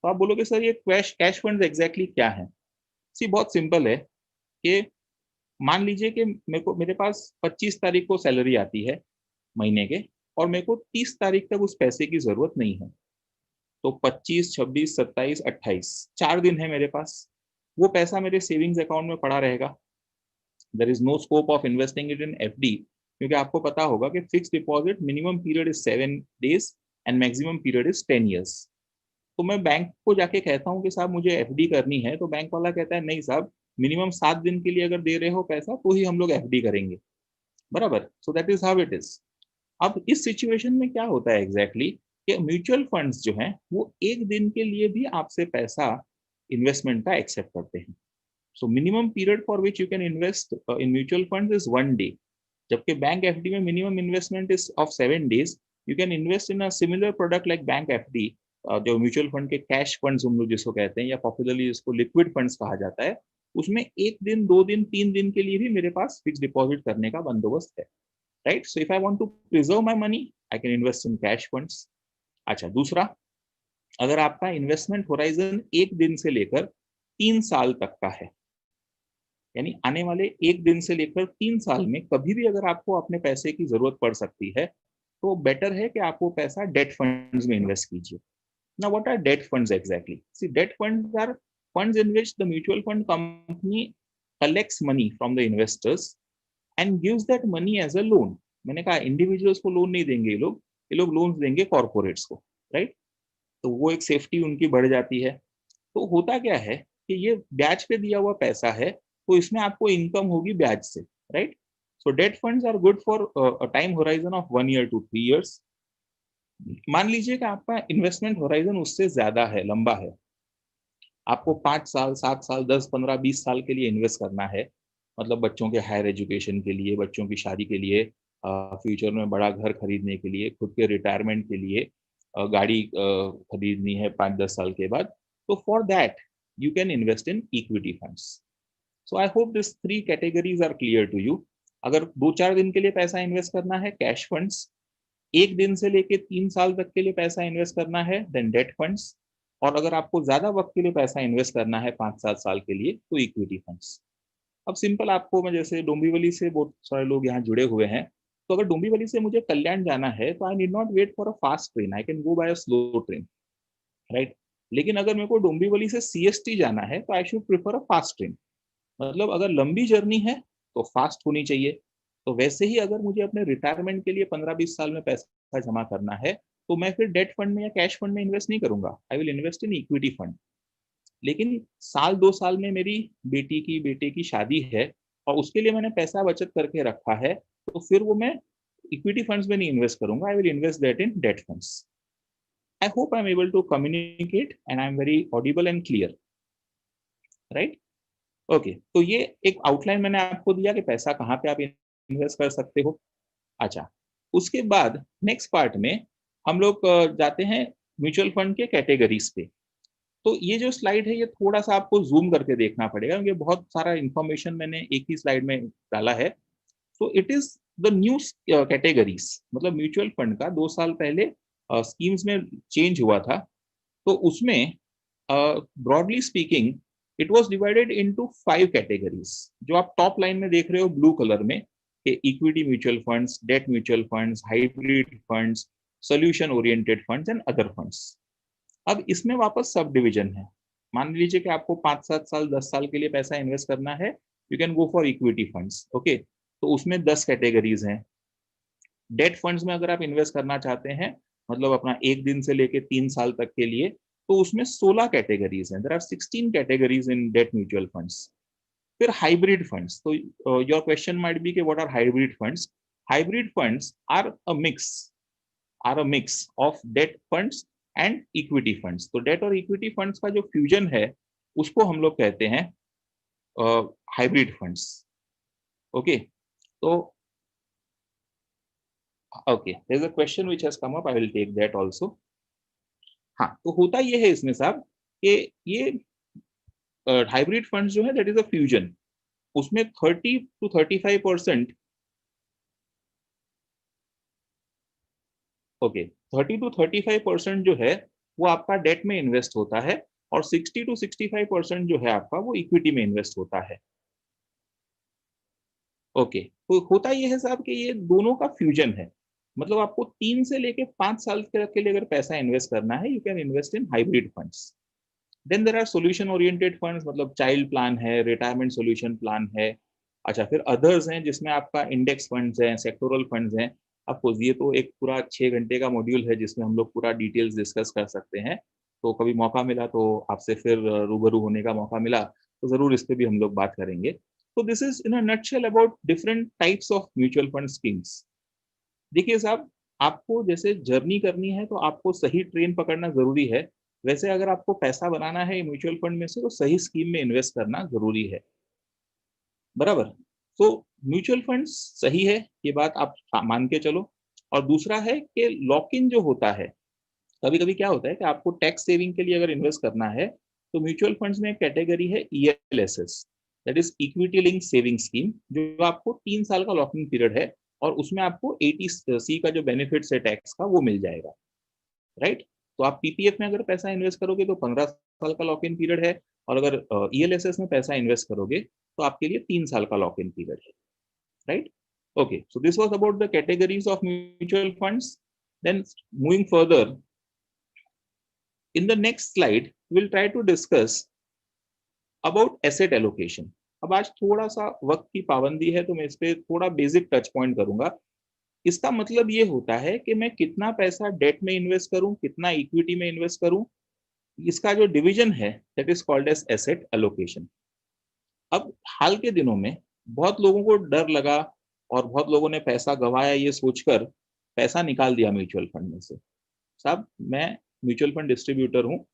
तो आप बोलोगे सर ये कैश फंड्स एग्जैक्टली क्या है? सी बहुत सिंपल है कि मान लीजिए कि मेरे पास 25 तारीख को सैलरी आती है महीने के, और मेरे को 30 तारीख तक उस पैसे की जरूरत नहीं है। तो 25, 26, 27, 28 4 दिन है मेरे पास, वो पैसा मेरे सेविंग्स अकाउंट में पड़ा रहेगा। There is no scope of investing it in FD, क्योंकि आपको पता होगा कि fix deposit minimum period is 7 days and maximum period is 10 years. तो मैं बैंक को जाके कहता हूँ कि साहब मुझे एफडी करनी है, तो बैंक वाला कहता है नहीं साहब, मिनिमम 7 दिन के लिए अगर दे रहे हो पैसा तो ही हम लोग एफडी करेंगे, बराबर। सो that is how it is. अब इस सिचुएशन में क्या होता है एग्जैक्टली कि म्यूचुअल फंड्स जो हैं वो एक दिन के लिए भी आपसे पैसा इन्वेस्टमेंट का एक्सेप्ट करते हैं। So minimum period for which you can invest in mutual funds is 1 day, जबकि बैंक एफडी में minimum investment is of 7 days. You can invest in a similar product like bank FD, जो mutual fund के cash funds हम लोग जिसको कहते हैं, या पॉपुलरली जिसको लिक्विड फंड्स कहा जाता है, उसमें 1 दिन 2 दिन 3 दिन के लिए भी मेरे पास फिक्स डिपॉजिट करने का बंदोबस्त है, right. So if I want to preserve my money I can invest in cash funds. अच्छा, दूसरा, अगर आपका इन्वेस्टमेंट होराइजन 1 दिन से लेकर 3 साल तक का है, यानी आने वाले 1 दिन से लेकर 3 साल में कभी भी अगर आपको अपने पैसे की जरूरत पड़ सकती है, तो बेटर है कि आप वो पैसा डेट फंड्स में इन्वेस्ट कीजिए। Now, what are debt funds exactly? See, debt funds are funds in which the mutual fund company collects money from the investors and gives that money as a loan. मैंने कहा individuals को loan नहीं देंगे ये लोग loans देंगे corporates को, right. तो वो एक सेफ्टी उनकी बढ़ जाती है। तो होता क्या है कि ये ब्याज पे दिया हुआ पैसा है, तो इसमें आपको इनकम होगी ब्याज से, right. So debt funds are good for a time horizon of 1 year to 3 years। मान लीजिए कि आपका इन्वेस्टमेंट होराइजन उससे ज्यादा है, लंबा है, आपको 5 साल 7 साल 10 15 20 साल के लिए इन्वेस्ट करना है, मतलब बच्चों के हायर एजुकेशन के लिए, बच्चों की शादी के लिए, फ्यूचर में बड़ा घर खरीदने के लिए, खुद के रिटायरमेंट के लिए, गाड़ी खरीदनी है 5-10 साल के बाद, तो for that you can invest in equity funds. So I hope this 3 categories are clear to you. अगर 2-4 दिन के लिए पैसा इन्वेस्ट करना है, कैश फंड्स। 1 दिन से लेके 3 साल तक के लिए पैसा इन्वेस्ट करना है, देन डेट फंड्स। और अगर आपको ज्यादा वक्त के लिए पैसा इन्वेस्ट करना है 5-7 साल के लिए, तो इक्विटी फंड्स। अब सिंपल आपको मैं, जैसे डोंबिवली से बहुत सारे लोग यहाँ जुड़े हुए हैं, तो अगर डोंबिवली से मुझे कल्याण जाना है तो I need not wait for a fast train, I can go by a slow train, right. लेकिन अगर मेरे को डोंबिवली से सीएसटी जाना है तो I should prefer a fast train. मतलब अगर लंबी जर्नी है तो फास्ट होनी चाहिए। तो वैसे ही अगर मुझे अपने रिटायरमेंट के लिए 15-20 साल में पैसा जमा करना है, तो मैं फिर डेट फंड में या कैश फंड में इन्वेस्ट नहीं करूंगा, I will invest in equity fund. लेकिन 1-2 साल में मेरी बेटे की शादी है और उसके लिए मैंने पैसा बचत करके रखा है, तो फिर वो मैं इक्विटी फंड्स में नहीं इन्वेस्ट करूंगा, I will invest that in debt funds. I hope I am able to communicate and I am very audible and clear, right. Okay, तो ये एक आउटलाइन मैंने आपको दिया कि पैसा कहाँ पे आप इन्वेस्ट कर सकते हो। अच्छा, उसके बाद नेक्स्ट पार्ट में हम लोग जाते हैं म्यूचुअल फंड के कैटेगरीज पे। तो ये जो स्लाइड है ये थोड़ा सा आपको जूम करके देखना पड़ेगा, क्योंकि बहुत सारा इंफॉर्मेशन मैंने एक ही स्लाइड में डाला है। तो it is the new categories, मतलब म्यूचुअल फंड का 2 साल पहले स्कीम्स में चेंज हुआ था। तो उसमें broadly speaking it was divided into 5 categories, जो आप टॉप लाइन में देख रहे हो ब्लू कलर में, कि equity mutual funds, date mutual funds, hybrid funds, solution oriented funds and other funds. अब इसमें वापस सब डिवीजन है। मान लीजिए कि आपको 5-7 साल 10 साल के लिए पैसा इन्वेस्ट करना है, you can go for equity funds, okay. तो उसमें 10 कैटेगरीज हैं। डेट फंड्स में अगर आप इन्वेस्ट करना चाहते हैं, मतलब अपना 1 दिन से लेके 3 साल तक के लिए, तो उसमें 16 कैटेगरीज हैं। There are 16 categories in debt mutual funds. फिर हाइब्रिड फंड्स, तो योर क्वेश्चन माइट बी कि what are hybrid funds. Hybrid funds are a mix of debt funds and equity funds. तो डेट और इक्विटी फंड्स का जो fusion है उसको हम लोग कहते हैं हाइब्रिड फंड्स, ओके। तो okay, there is a question which has come up, I will take that also. हाँ, तो होता ये है इसमें साहब कि ये हाइब्रिड फंड्स जो है दैट इज अ फ्यूजन। उसमें 30 to 35%, ओके, 30 to 35% जो है वो आपका डेट में इन्वेस्ट होता है, और 60 to 65% जो है आपका वो इक्विटी में इन्वेस्ट होता है। ओके, तो होता ये है साहब कि ये दोनों का फ्यूजन है। मतलब आपको 3 से लेके 5 साल के लिए अगर पैसा इन्वेस्ट करना है, you can invest in hybrid funds. Then there are solution oriented funds, मतलब चाइल्ड प्लान है, रिटायरमेंट सोल्यूशन प्लान है। अच्छा, फिर अदर्स हैं जिसमें आपका इंडेक्स फंड्स हैं, सेक्टोरल फंड्स हैं। आपको ये तो एक पूरा 6 घंटे का मॉड्यूल है जिसमें हम लोग पूरा डिटेल्स डिस्कस कर सकते हैं। तो कभी मौका मिला तो आपसे फिर रूबरू होने का मौका मिला तो जरूर इस पे भी हम लोग बात करेंगे। तो this is in a nutshell about different types of mutual fund schemes. देखिए साहब, आपको जैसे जर्नी करनी है तो आपको सही ट्रेन पकड़ना जरूरी है। वैसे अगर आपको पैसा बनाना है म्यूचुअल फंड में से, तो सही स्कीम में इन्वेस्ट करना जरूरी है, बराबर। तो म्यूचुअल फंड सही है, ये बात आप मान के चलो। और दूसरा है कि लॉक इन जो होता है, कभी कभी क्या होता है कि आपको टैक्स सेविंग के लिए अगर इन्वेस्ट करना है, तो म्यूचुअल फंड्स में एक कैटेगरी है ELSS, that is equity link saving scheme, जो आपको 3 साल का लॉकिंग पीरियड है, और उसमें आपको 80C का जो बेनिफिट्स है टैक्स का वो मिल जाएगा, राइट। तो आप PPF में अगर पैसा इन्वेस्ट करोगे तो 15 साल का लॉक इन पीरियड है, और अगर ELSS में पैसा इन्वेस्ट करोगे तो आपके लिए 3 साल का लॉक इन पीरियड है, right. Okay, so this was about the categories of mutual funds. Then moving further, in the next slide, we'll try to discuss about asset allocation. अब आज थोड़ा सा वक्त की पाबंदी है तो मैं इस पे थोड़ा बेसिक टच पॉइंट करूंगा। इसका मतलब ये होता है कि मैं कितना पैसा डेट में इन्वेस्ट करूं, कितना इक्विटी में इन्वेस्ट करूं, इसका जो डिवीजन है that is called as asset allocation. अब हाल के दिनों में बहुत लोगों को डर लगा और बहुत लोगों ने पैसा गंवाया ये सोचकर पैसा निकाल दिया म्यूचुअल फंड में से। साहब, मैं म्यूचुअल फंड डिस्ट्रीब्यूटर हूँ,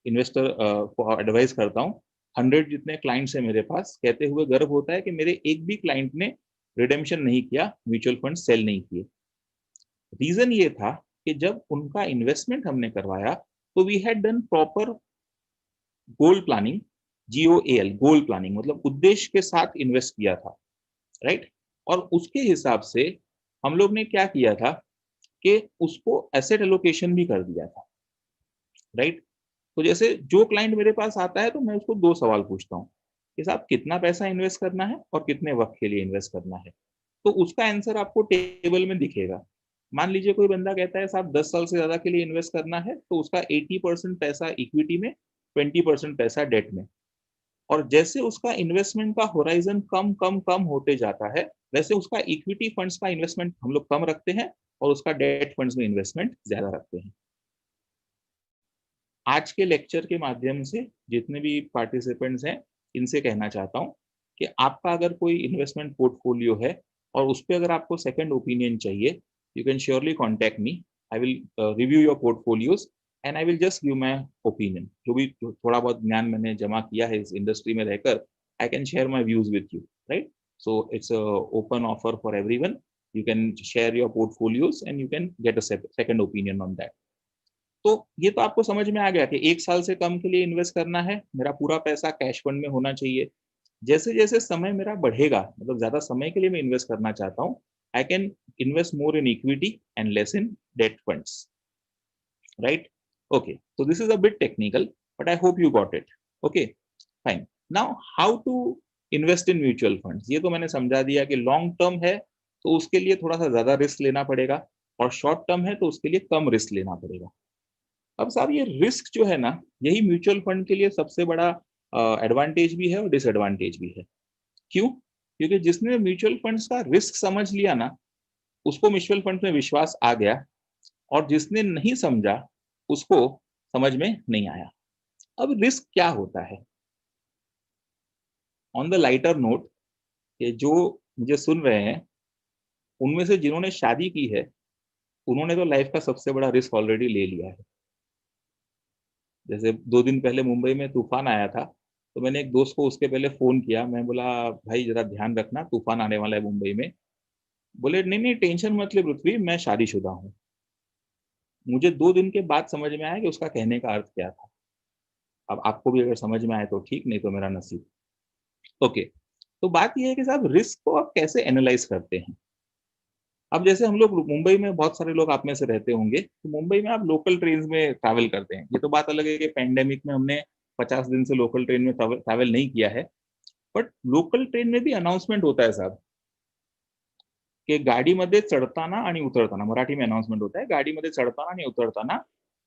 इन्वेस्टर को एडवाइस करता हूँ। 100 जितने क्लाइंट्स हैं मेरे पास, कहते हुए गर्व होता है कि मेरे एक भी क्लाइंट ने रिडेम्पशन नहीं किया, म्यूचुअल फंड सेल नहीं किए। रीजन ये था कि जब उनका इन्वेस्टमेंट हमने करवाया तो we had done proper goal planning, GOAL, goal planning, मतलब उद्देश्य के साथ इन्वेस्ट किया था, राइट। और उसके हिसाब से हम लोग ने क्या किया था कि उसको एसेट एलोकेशन भी कर दिया था, राइट। तो जैसे जो क्लाइंट मेरे पास आता है तो मैं उसको 2 सवाल पूछता हूँ कि साहब कितना पैसा इन्वेस्ट करना है और कितने वक्त के लिए इन्वेस्ट करना है। तो उसका आंसर आपको टेबल में दिखेगा। मान लीजिए कोई बंदा कहता है साहब 10 साल से ज्यादा के लिए इन्वेस्ट करना है, तो उसका 80% पैसा इक्विटी में, 20% पैसा डेट में। और जैसे उसका इन्वेस्टमेंट का होराइजन कम कम कम होते जाता है, वैसे उसका इक्विटी फंड्स का इन्वेस्टमेंट हम लोग कम रखते हैं और उसका डेट फंड्स में इन्वेस्टमेंट ज्यादा रखते हैं। आज के लेक्चर के माध्यम से जितने भी पार्टिसिपेंट्स हैं, इनसे कहना चाहता हूं कि आपका अगर कोई इन्वेस्टमेंट पोर्टफोलियो है और उस पर अगर आपको सेकंड ओपिनियन चाहिए, you can surely contact me. I will review your portfolios and I will just give my opinion. जो भी थोड़ा बहुत ज्ञान मैंने जमा किया है इस इंडस्ट्री में रहकर, I can share my views with you, right. So it's open offer for everyone. You can share your portfolios and you can get a second opinion on that. तो ये तो आपको समझ में आ गया कि 1 साल से कम के लिए इन्वेस्ट करना है, मेरा पूरा पैसा कैश फंड में होना चाहिए। जैसे जैसे समय मेरा बढ़ेगा, मतलब ज्यादा समय के लिए मैं इन्वेस्ट करना चाहता हूँ, आई can invest more in equity and less in debt funds, right. Okay, so this is a bit technical, but I hope you got it. Okay, fine. Now how to invest in mutual funds, ये तो मैंने समझा दिया कि long term है तो उसके लिए थोड़ा सा ज्यादा रिस्क लेना पड़ेगा, और शॉर्ट टर्म है तो उसके लिए कम रिस्क लेना पड़ेगा। अब साहब, ये रिस्क जो है ना, यही म्यूचुअल फंड के लिए सबसे बड़ा एडवांटेज भी है और डिसएडवांटेज भी है। क्यों? क्योंकि जिसने म्यूचुअल फंड्स का रिस्क समझ लिया ना, उसको म्यूचुअल फंड में विश्वास आ गया, और जिसने नहीं समझा उसको समझ में नहीं आया। अब रिस्क क्या होता है? ऑन द लाइटर नोट, ये जो मुझे सुन रहे हैं उनमें से जिन्होंने शादी की है, उन्होंने तो लाइफ का सबसे बड़ा रिस्क ऑलरेडी ले लिया है। जैसे 2 दिन पहले मुंबई में तूफान आया था, तो मैंने एक दोस्त को उसके पहले फोन किया, मैं बोला भाई जरा ध्यान रखना, तूफान आने वाला है मुंबई में। बोले नहीं नहीं टेंशन मत ले पृथ्वी, मैं शादीशुदा हूँ। मुझे 2 दिन के बाद समझ में आया कि उसका कहने का अर्थ क्या था। अब आपको भी अगर समझ में आए तो ठीक, नहीं तो मेरा नसीब। ओके, तो बात यह है कि साहब रिस्क को आप कैसे एनालाइज करते हैं। अब जैसे हम लोग मुंबई में, बहुत सारे लोग आप में से रहते होंगे, तो मुंबई में आप लोकल ट्रेन में ट्रैवल करते हैं। ये तो बात अलग है कि पैंडेमिक में हमने 50 दिन से लोकल ट्रेन में ट्रैवल नहीं किया है, बट लोकल ट्रेन में भी अनाउंसमेंट होता है साहब की गाडीमध्ये चढताना आणि उतरताना, मराठी में अनाउन्समेंट होता है, गाडीमध्ये चढताना आणि उतरताना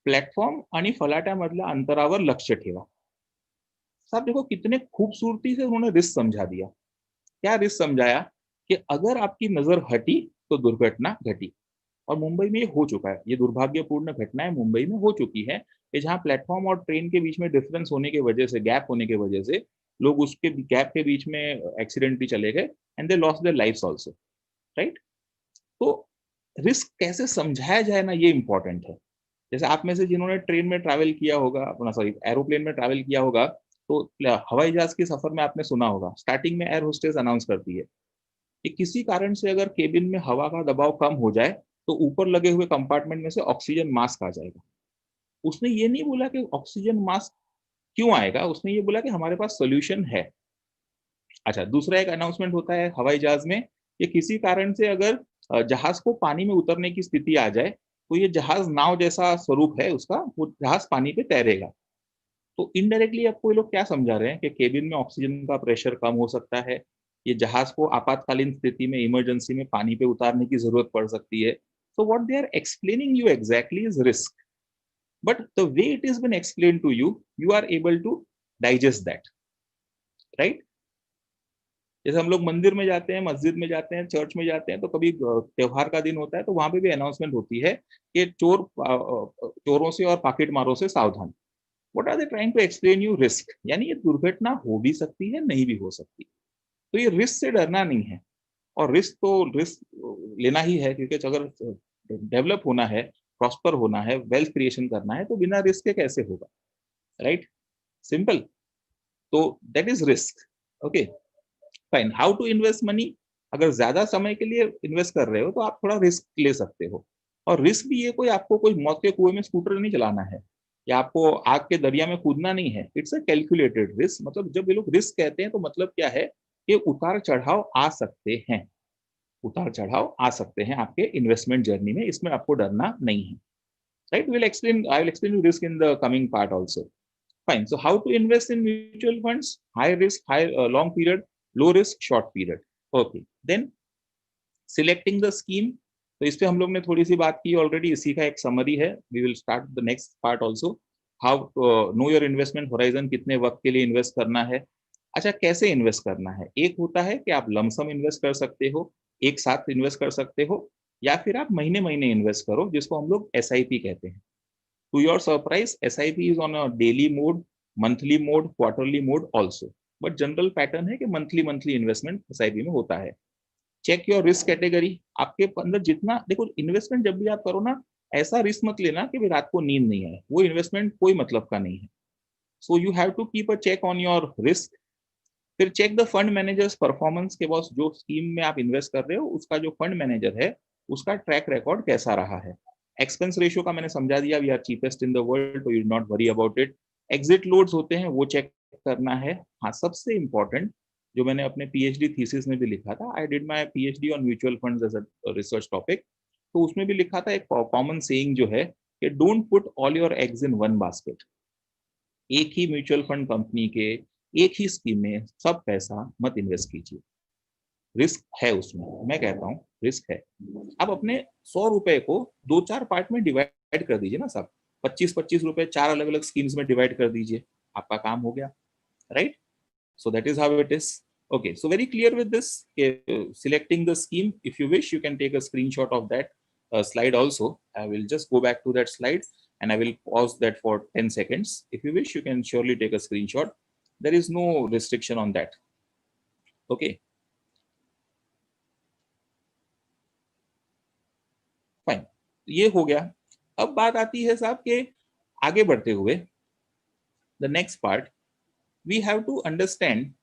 प्लेटफॉर्म आणि फलाट्यामधल्या अंतरावर लक्ष ठेवा। साहब देखो कितने खूबसूरती से उन्होंने रिस्क समझा दिया। क्या रिस्क समझाया कि अगर आपकी नजर हटी तो दुर्घटना घटी। और मुंबई में ये हो चुका है, ये दुर्भाग्यपूर्ण घटनाएं मुंबई में हो चुकी है कि जहां प्लेटफॉर्म और ट्रेन के बीच में डिफरेंस होने की वजह से, गैप होने की वजह से लोग उसके गैप के बीच में एक्सीडेंटली चले गए and they lost their lives also, right. तो रिस्क कैसे समझाया जाए ना, ये इंपॉर्टेंट है। जैसे आप में से जिन्होंने ट्रेन में ट्रैवल किया होगा, अपना सॉरी एरोप्लेन में ट्रैवल किया होगा, तो हवाई जहाज के सफर में आपने सुना होगा स्टार्टिंग में एयर होस्टेस अनाउंस करती है कि किसी कारण से अगर केबिन में हवा का दबाव कम हो जाए तो ऊपर लगे हुए कंपार्टमेंट में से ऑक्सीजन मास्क आ जाएगा। उसने ये नहीं बोला कि ऑक्सीजन मास्क क्यों आएगा, उसने ये बोला कि हमारे पास सोल्यूशन है। अच्छा, दूसरा एक अनाउंसमेंट होता है हवाई जहाज में कि किसी कारण से अगर जहाज को पानी में उतरने की स्थिति आ जाए तो ये जहाज नाव जैसा स्वरूप है उसका, वो जहाज पानी पे तैरेगा। तो इनडायरेक्टली आपको ये लोग क्या समझा रहे हैं कि केबिन में ऑक्सीजन का प्रेशर कम हो सकता है, ये जहाज को आपातकालीन स्थिति में, इमरजेंसी में पानी पे उतारने की जरूरत पड़ सकती है। So what they are explaining you exactly is risk, but the way it has been explained to you, you are able to digest that, right? जैसे हम लोग मंदिर में जाते हैं, मस्जिद में जाते हैं, चर्च में जाते हैं, तो कभी त्योहार का दिन होता है तो वहां पे भी अनाउंसमेंट होती है कि चोरों से और पाकिट मारों से सावधान। What are they trying to explain you? Risk, यानी ये दुर्घटना हो भी सकती है, नहीं भी हो सकती। तो ये रिस्क से डरना नहीं है, और रिस्क तो रिस्क लेना ही है, क्योंकि अगर डेवलप होना है, प्रॉस्पर होना है, वेल्थ क्रिएशन करना है, तो बिना रिस्क के कैसे होगा, राइट? सिंपल। तो that is risk. Okay fine. How to invest money? अगर ज्यादा समय के लिए इन्वेस्ट कर रहे हो तो आप थोड़ा रिस्क ले सकते हो। और रिस्क भी ये कोई आपको कोई मौत के कुएं में स्कूटर नहीं चलाना है, या आपको आग के दरिया में कूदना नहीं है। It's a calculated risk. मतलब जब ये लोग रिस्क कहते हैं तो मतलब क्या है कि उतार चढ़ाव आ सकते हैं, उतार चढ़ाव आ सकते हैं आपके इन्वेस्टमेंट जर्नी में, इसमें आपको डरना नहीं है, right? I will explain you risk in the coming part also. Fine. So how to invest in mutual funds? High risk, high long period, low risk, short period. Okay, then selecting the scheme. तो इस पे हम लोग ने थोड़ी सी बात की already, इसी का एक समरी है। We will start the next part also. How know your investment horizon, कितने वक्त के लिए इन्वेस्ट करना है। अच्छा, कैसे इन्वेस्ट करना है? एक होता है कि आप लमसम इन्वेस्ट कर सकते हो, एक साथ इन्वेस्ट कर सकते हो, या फिर आप महीने महीने इन्वेस्ट करो, जिसको हम लोग SIP कहते हैं। To your surprise, SIP is on a daily mode, monthly mode, quarterly mode also, but general pattern है कि मंथली मंथली इन्वेस्टमेंट SIP में होता है। Check your risk category. आपके अंदर जितना, देखो इन्वेस्टमेंट जब भी आप करो ना, ऐसा रिस्क मत लेना कि रात को नींद नहीं आए, वो इन्वेस्टमेंट कोई मतलब का नहीं है। So you have to keep a check on your risk. फिर check the fund managers performance, के बॉस जो स्कीम में आप इन्वेस्ट कर रहे हो उसका जो फंड मैनेजर है उसका ट्रैक रिकॉर्ड कैसा रहा है। एक्सपेंस रेशियो का मैंने समझा दिया, we are cheapest in the world, तो you not worry about it. Exit loads होते हैं, वो चेक करना है। हाँ, सबसे इंपॉर्टेंट जो मैंने अपने PhD थीसिस में भी लिखा था, I did my PhD on mutual funds as a research topic, तो उसमें भी लिखा था एक कॉमन सेइंग जो है कि don't put all your eggs in one basket. एक ही म्यूचुअल फंड कंपनी के एक ही स्कीम में सब पैसा मत इन्वेस्ट कीजिए। रिस्क है उसमें, मैं कहता हूँ रिस्क है। आप अपने 100 रुपए को 2-4 पार्ट में डिवाइड कर दीजिए ना सब, 25-25 रुपए 4 अलग अलग स्कीम्स में डिवाइड कर दीजिए, आपका काम हो गया, right? So that is how it is. Okay, so very clear with this. Selecting the scheme, if you wish, you can take a screenshot of that slide also. I will just go back to that slide and I will pause that for 10 seconds. If you wish, you can surely take a screenshot. There is no restriction on that. Okay. Fine. ये हो गया। अब बात आती है साहब के आगे बढ़ते हुए, the next part, we have to understand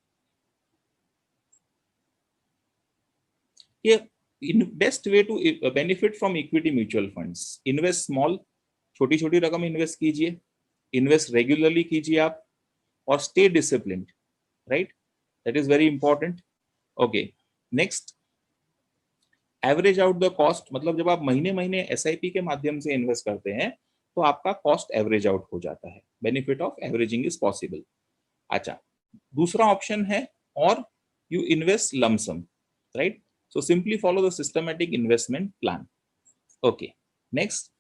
कि best way to benefit from equity mutual funds. Invest small, छोटी छोटी रकम इन्वेस्ट कीजिए, इन्वेस्ट रेगुलरली कीजिए आप, और stay disciplined, right? That is very important. Okay, next, average out the cost, मतलब जब आप महीने महीने एसआईपी के माध्यम से इन्वेस्ट करते हैं तो आपका कॉस्ट एवरेज आउट हो जाता है. Benefit of averaging is possible. अच्छा, दूसरा ऑप्शन है और you invest lump sum, right? So simply follow the systematic investment plan. Okay, next,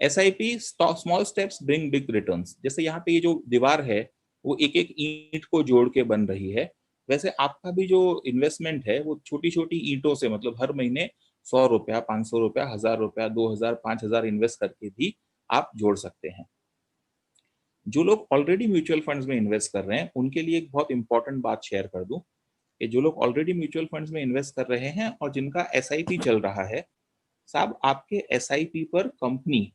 SIP small steps bring big returns. जैसे यहाँ पे ये जो दीवार है वो एक एक ईंट को जोड़ के बन रही है, वैसे आपका भी जो इन्वेस्टमेंट है वो छोटी छोटी ईंटों से, मतलब हर महीने 100 रुपया, 500 रुपया, 1000 रुपया, 2000, 5000 इन्वेस्ट करके भी आप जोड़ सकते हैं. जो लोग ऑलरेडी म्यूचुअल फंड्स में इन्वेस्ट कर रहे हैं उनके लिए एक बहुत इंपॉर्टेंट बात शेयर कर दूं कि जो लोग ऑलरेडी म्यूचुअल फंड्स में इन्वेस्ट कर रहे हैं और जिनका एसआईपी चल रहा है, साहब आपके एसआईपी पर कंपनी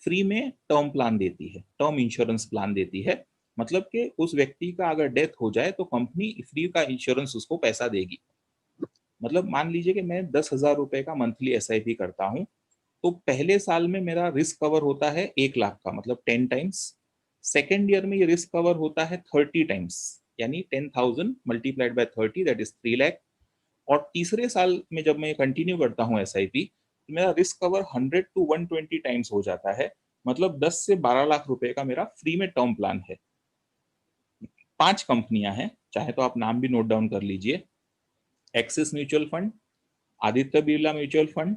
फ्री में टर्म प्लान देती है, टर्म इंश्योरेंस प्लान देती है. मतलब कि उस व्यक्ति का अगर डेथ हो जाए तो कंपनी फ्री का इंश्योरेंस उसको पैसा देगी. मतलब मान लीजिए कि मैं 10,000 रुपए का मंथली एसआईपी करता हूँ, तो पहले साल में मेरा रिस्क कवर होता है 1 लाख का, मतलब 10 टाइम्स. सेकेंड ईयर में ये रिस्क कवर होता है 30 टाइम्स, यानी 10,000 multiplied by 30, that is 3 lakh. और तीसरे साल में जब मैं कंटिन्यू करता हूँ एसआईपी, तो मेरा रिस्क कवर 100 to 120 टाइम्स हो जाता है. मतलब 10 से 12 लाख रुपए का मेरा फ्री में टर्म प्लान है. 5 कंपनियां हैं, चाहे तो आप नाम भी नोट डाउन कर लीजिए. Axis mutual fund, Aditya Birla mutual fund,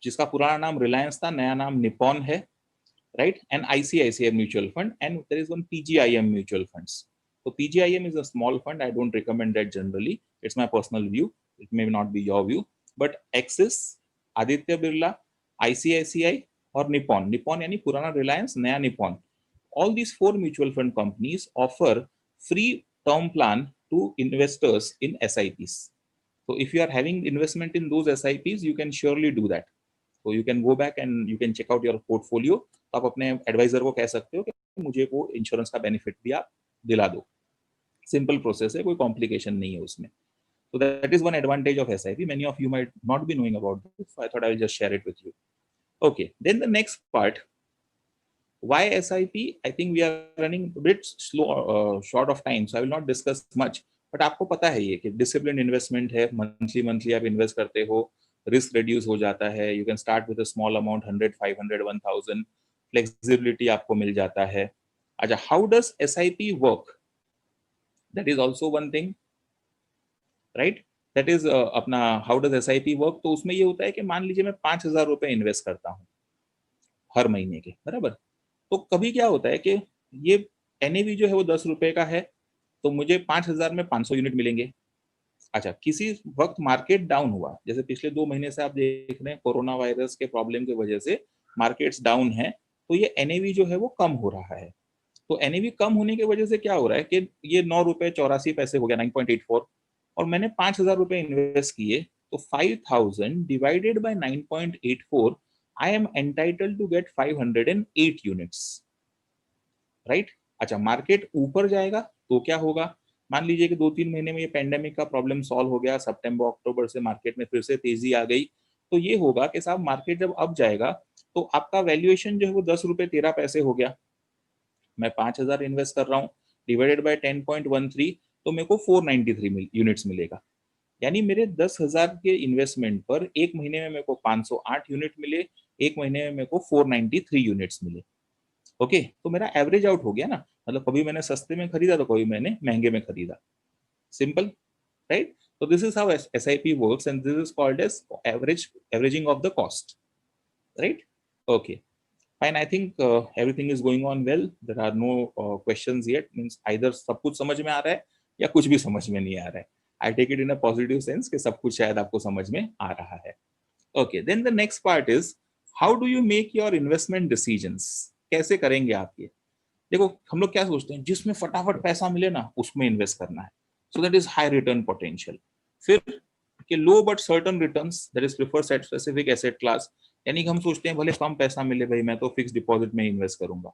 जिसका पुराना नाम रिलायंस था, नया नाम निपॉन है, right? And ICICI mutual fund, and there is one PGIM mutual funds. So PGIM is a small fund. I don't recommend that generally. It's my personal view. It may not be your view. But Axis, Aditya Birla, ICICI और Nippon. Nippon यानी पुराना Reliance, नया Nippon. All these 4 mutual fund companies offer free term plan to investors in SIPs. So if you are having investment in those SIPs, you can surely do that. So you can go back and you can check out your portfolio. आप अपने adviser को कह सकते हो कि मुझे वो insurance का बेनिफिट भी आप दिला दो. सिंपल प्रोसेस है, कोई कॉम्प्लिकेशन नहीं है उसमें. So that is one advantage of SIP. Many of you might not be knowing about this, so I thought I will just share it with you. Okay, then the next part, why SIP? I think we are running a bit slow, short of time, so I will not discuss much. But आपको पता है ये कि discipline investment है, monthly monthly आप invest करते हो, risk reduce हो जाता है. You can start with a small amount, 100, 500, 1000, flexibility आपको मिल जाता है. अच्छा, how does SIP work? That is also one thing, right? That is अपना हाउ डज एसआईपी वर्क. तो उसमें ये होता है कि मान लीजिए मैं 5,000 रुपए इन्वेस्ट करता हूँ हर महीने के, बराबर. तो कभी क्या होता है कि ये एनएवी जो है वो 10 रुपए का है, तो मुझे 5,000 में 500 यूनिट मिलेंगे. अच्छा, किसी वक्त मार्केट डाउन हुआ, जैसे पिछले 2 महीने से आप देख रहे हैं कोरोना वायरस के प्रॉब्लम की वजह से मार्केट्स डाउन है, तो ये एनएवी जो है वो कम हो रहा है. तो एनएवी कम होने की वजह से क्या हो रहा है कि ये 9 रुपए 84 पैसे हो गया, 9.84, और मैंने 5,000 रुपए इन्वेस्ट किए, तो 5,000 divided by 9.84, I am entitled to get 508 units, right? अच्छा, मार्केट ऊपर जाएगा तो क्या होगा? मान लीजिए कि 2-3 महीने में ये पेंडेमिक का प्रॉब्लम सॉल्व हो गया, सितंबर अक्टूबर से मार्केट में फिर से तेजी आ गई, तो ये होगा कि साहब मार्केट जब अप जाएगा तो आपका वैल्यूएशन जो है वो 10 रुपए 13 पैसे हो गया. मैं 5,000 इन्वेस्ट कर रहा हूँ, डिवाइडेड बाय 10.13, तो मेरे को 493 यूनिट्स मिलेगा. यानी मेरे 10,000 के इन्वेस्टमेंट पर एक महीने में मेरे को 508 यूनिट मिले, एक महीने में मेरे को 493 यूनिट्स मिले. ओके, तो मेरा एवरेज आउट हो गया ना. मतलब कभी मैंने सस्ते में खरीदा तो कभी मैंने महंगे में खरीदा. Simple, right? So this is how SIP works, and this is called as averaging of the cost, right? Okay, fine. I think everything is going on well. There are no questions yet. Means either सब कुछ समझ में आ रहा है या कुछ भी समझ में नहीं आ रहा है. I take it in a positive sense कि सब कुछ शायद आपको समझ में आ रहा है. Okay, then the next part is how do you make your investment decisions? कैसे करेंगे आप ये? देखो, हम लोग क्या सोचते हैं, जिसमें फटाफट पैसा मिले ना उसमें इन्वेस्ट करना है, so that is high return potential. फिर कि low but certain returns, that is prefer set specific asset class. यानी कि हम सोचते हैं भले कम पैसा मिले भाई, मैं तो फिक्स डिपॉजिट में इन्वेस्ट करूंगा.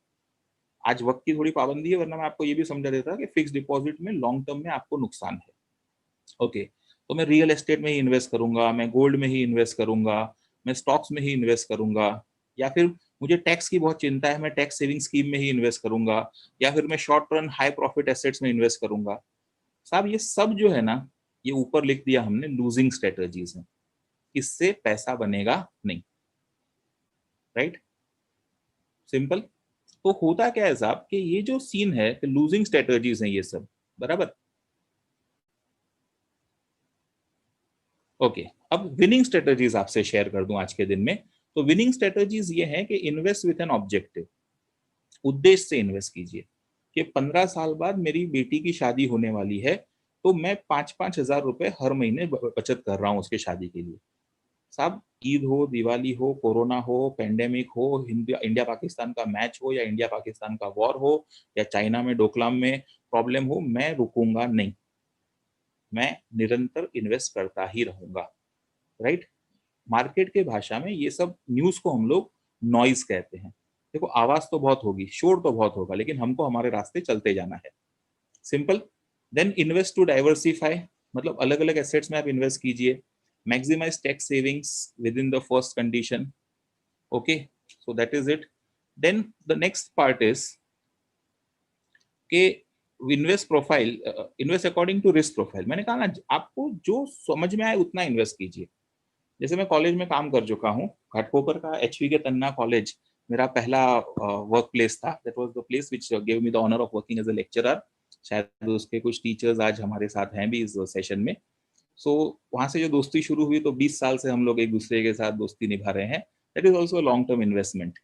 आज वक्त की थोड़ी पाबंदी है, वरना मैं आपको ये भी समझा देता कि फिक्स डिपॉजिट में लॉन्ग टर्म में आपको नुकसान है. ओके, तो मैं रियल एस्टेट में ही इन्वेस्ट करूंगा, मैं गोल्ड में ही इन्वेस्ट करूंगा, मैं स्टॉक्स में ही इन्वेस्ट करूंगा, या फिर मुझे टैक्स की बहुत चिंता है, मैं टैक्स सेविंग स्कीम में ही इन्वेस्ट करूंगा, या फिर मैं short term high profit assets में इन्वेस्ट करूंगा. साहब ये सब जो है ना, ये ऊपर लिख दिया हमने लूजिंग स्ट्रेटजीज है, इससे पैसा बनेगा नहीं, राइट, सिंपल। तो होता क्या है साहब कि ये जो सीन है कि लूजिंग स्ट्रेटजीज हैं ये सब, बराबर। ओके, अब विनिंग स्ट्रेटजीज आपसे शेयर कर दूं आज के दिन में। तो विनिंग स्ट्रेटजीज ये है कि इन्वेस्ट विथ एन ऑब्जेक्टिव, उद्देश्य से इन्वेस्ट कीजिए कि 15 साल बाद मेरी बेटी की शादी होने वाली है, तो मैं 5-5 हजार रुपए हर महीने बचत कर रहा हूँ उसके शादी के लिए। साहब ईद हो, दिवाली हो, कोरोना हो, पेंडेमिक हो, इंडिया पाकिस्तान का मैच हो, या इंडिया पाकिस्तान का वॉर हो, या चाइना में डोकलाम में प्रॉब्लम हो, मैं रुकूंगा नहीं, मैं निरंतर इन्वेस्ट करता ही रहूंगा, राइट। मार्केट के भाषा में ये सब न्यूज को हम लोग नॉइज कहते हैं। देखो आवाज तो बहुत होगी, शोर तो बहुत होगा, लेकिन हमको हमारे रास्ते चलते जाना है, simple. Then invest to diversify, मतलब अलग अलग एसेट्स में आप इन्वेस्ट कीजिए। Maximize tax savings with in the first condition, okay, so that is it. Then the next part is के invest profile, invest according to risk profile. मैंने कहा ना, आपको जो समझ में आए उतना इन्वेस्ट कीजिए। जैसे मैं कॉलेज में काम कर चुका हूँ, घाटकोपर का एचवी के तन्ना कॉलेज मेरा पहला वर्क प्लेस था। That was the place which give me the honour of working as a lecturer. शायद उसके कुछ टीचर्स आज हमारे साथ हैं भी इस सेशन में। सो वहां से जो दोस्ती शुरू हुई, तो 20 साल से हम लोग एक दूसरे के साथ दोस्ती निभा रहे हैं। That is also long term investment,